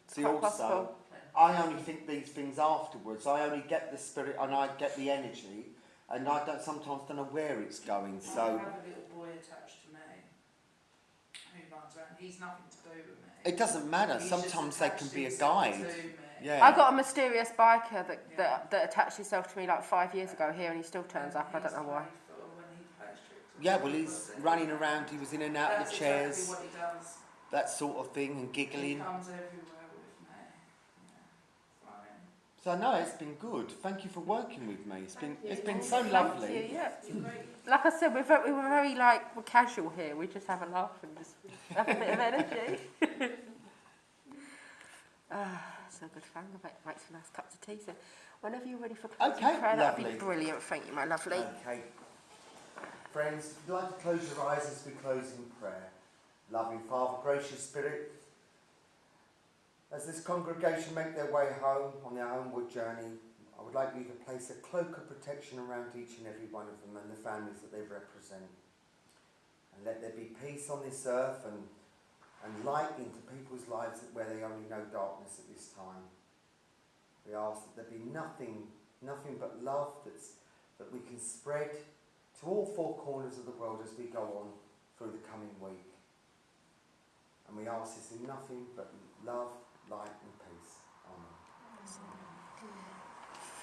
see, quite also, possible. I only think these things afterwards. I only get the spirit and I get the energy, and I sometimes don't know where it's going. So I have a little boy attached to me who runs around. He's nothing to do with me. it doesn't matter. He's Sometimes just they can attached be a himself guide. to me. Yeah. I got a mysterious biker that attached himself to me like 5 years ago here, and he still turns up. I don't know why. Yeah, well, he's running around. He was in and out of the chairs, Exactly what he does. that sort of thing, and He giggling. comes everywhere with me. Yeah. So no, it's been good. Thank you for working with me. It's been so Thank lovely. you, yeah. You're great. Like I said, we're very we're casual here. We just have a laugh and just have a bit of energy. So good fun. I'll make some nice cups of tea. So whenever you're ready for closing Okay, prayer, that'd be lovely. brilliant. Thank you, my lovely. Okay. Friends, if you'd like to close your eyes as we close in prayer. Loving Father, gracious Spirit, as this congregation make their way home on their homeward journey, I would like you to place a cloak of protection around each and every one of them and the families that they represent. And let there be peace on this earth and light into people's lives where they only know darkness at this time. We ask that there be nothing but love that we can spread to to all four corners of the world as we go on through the coming week. And we ask this in nothing but love, light and peace. Amen.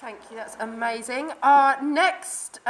Thank you, that's amazing. Our next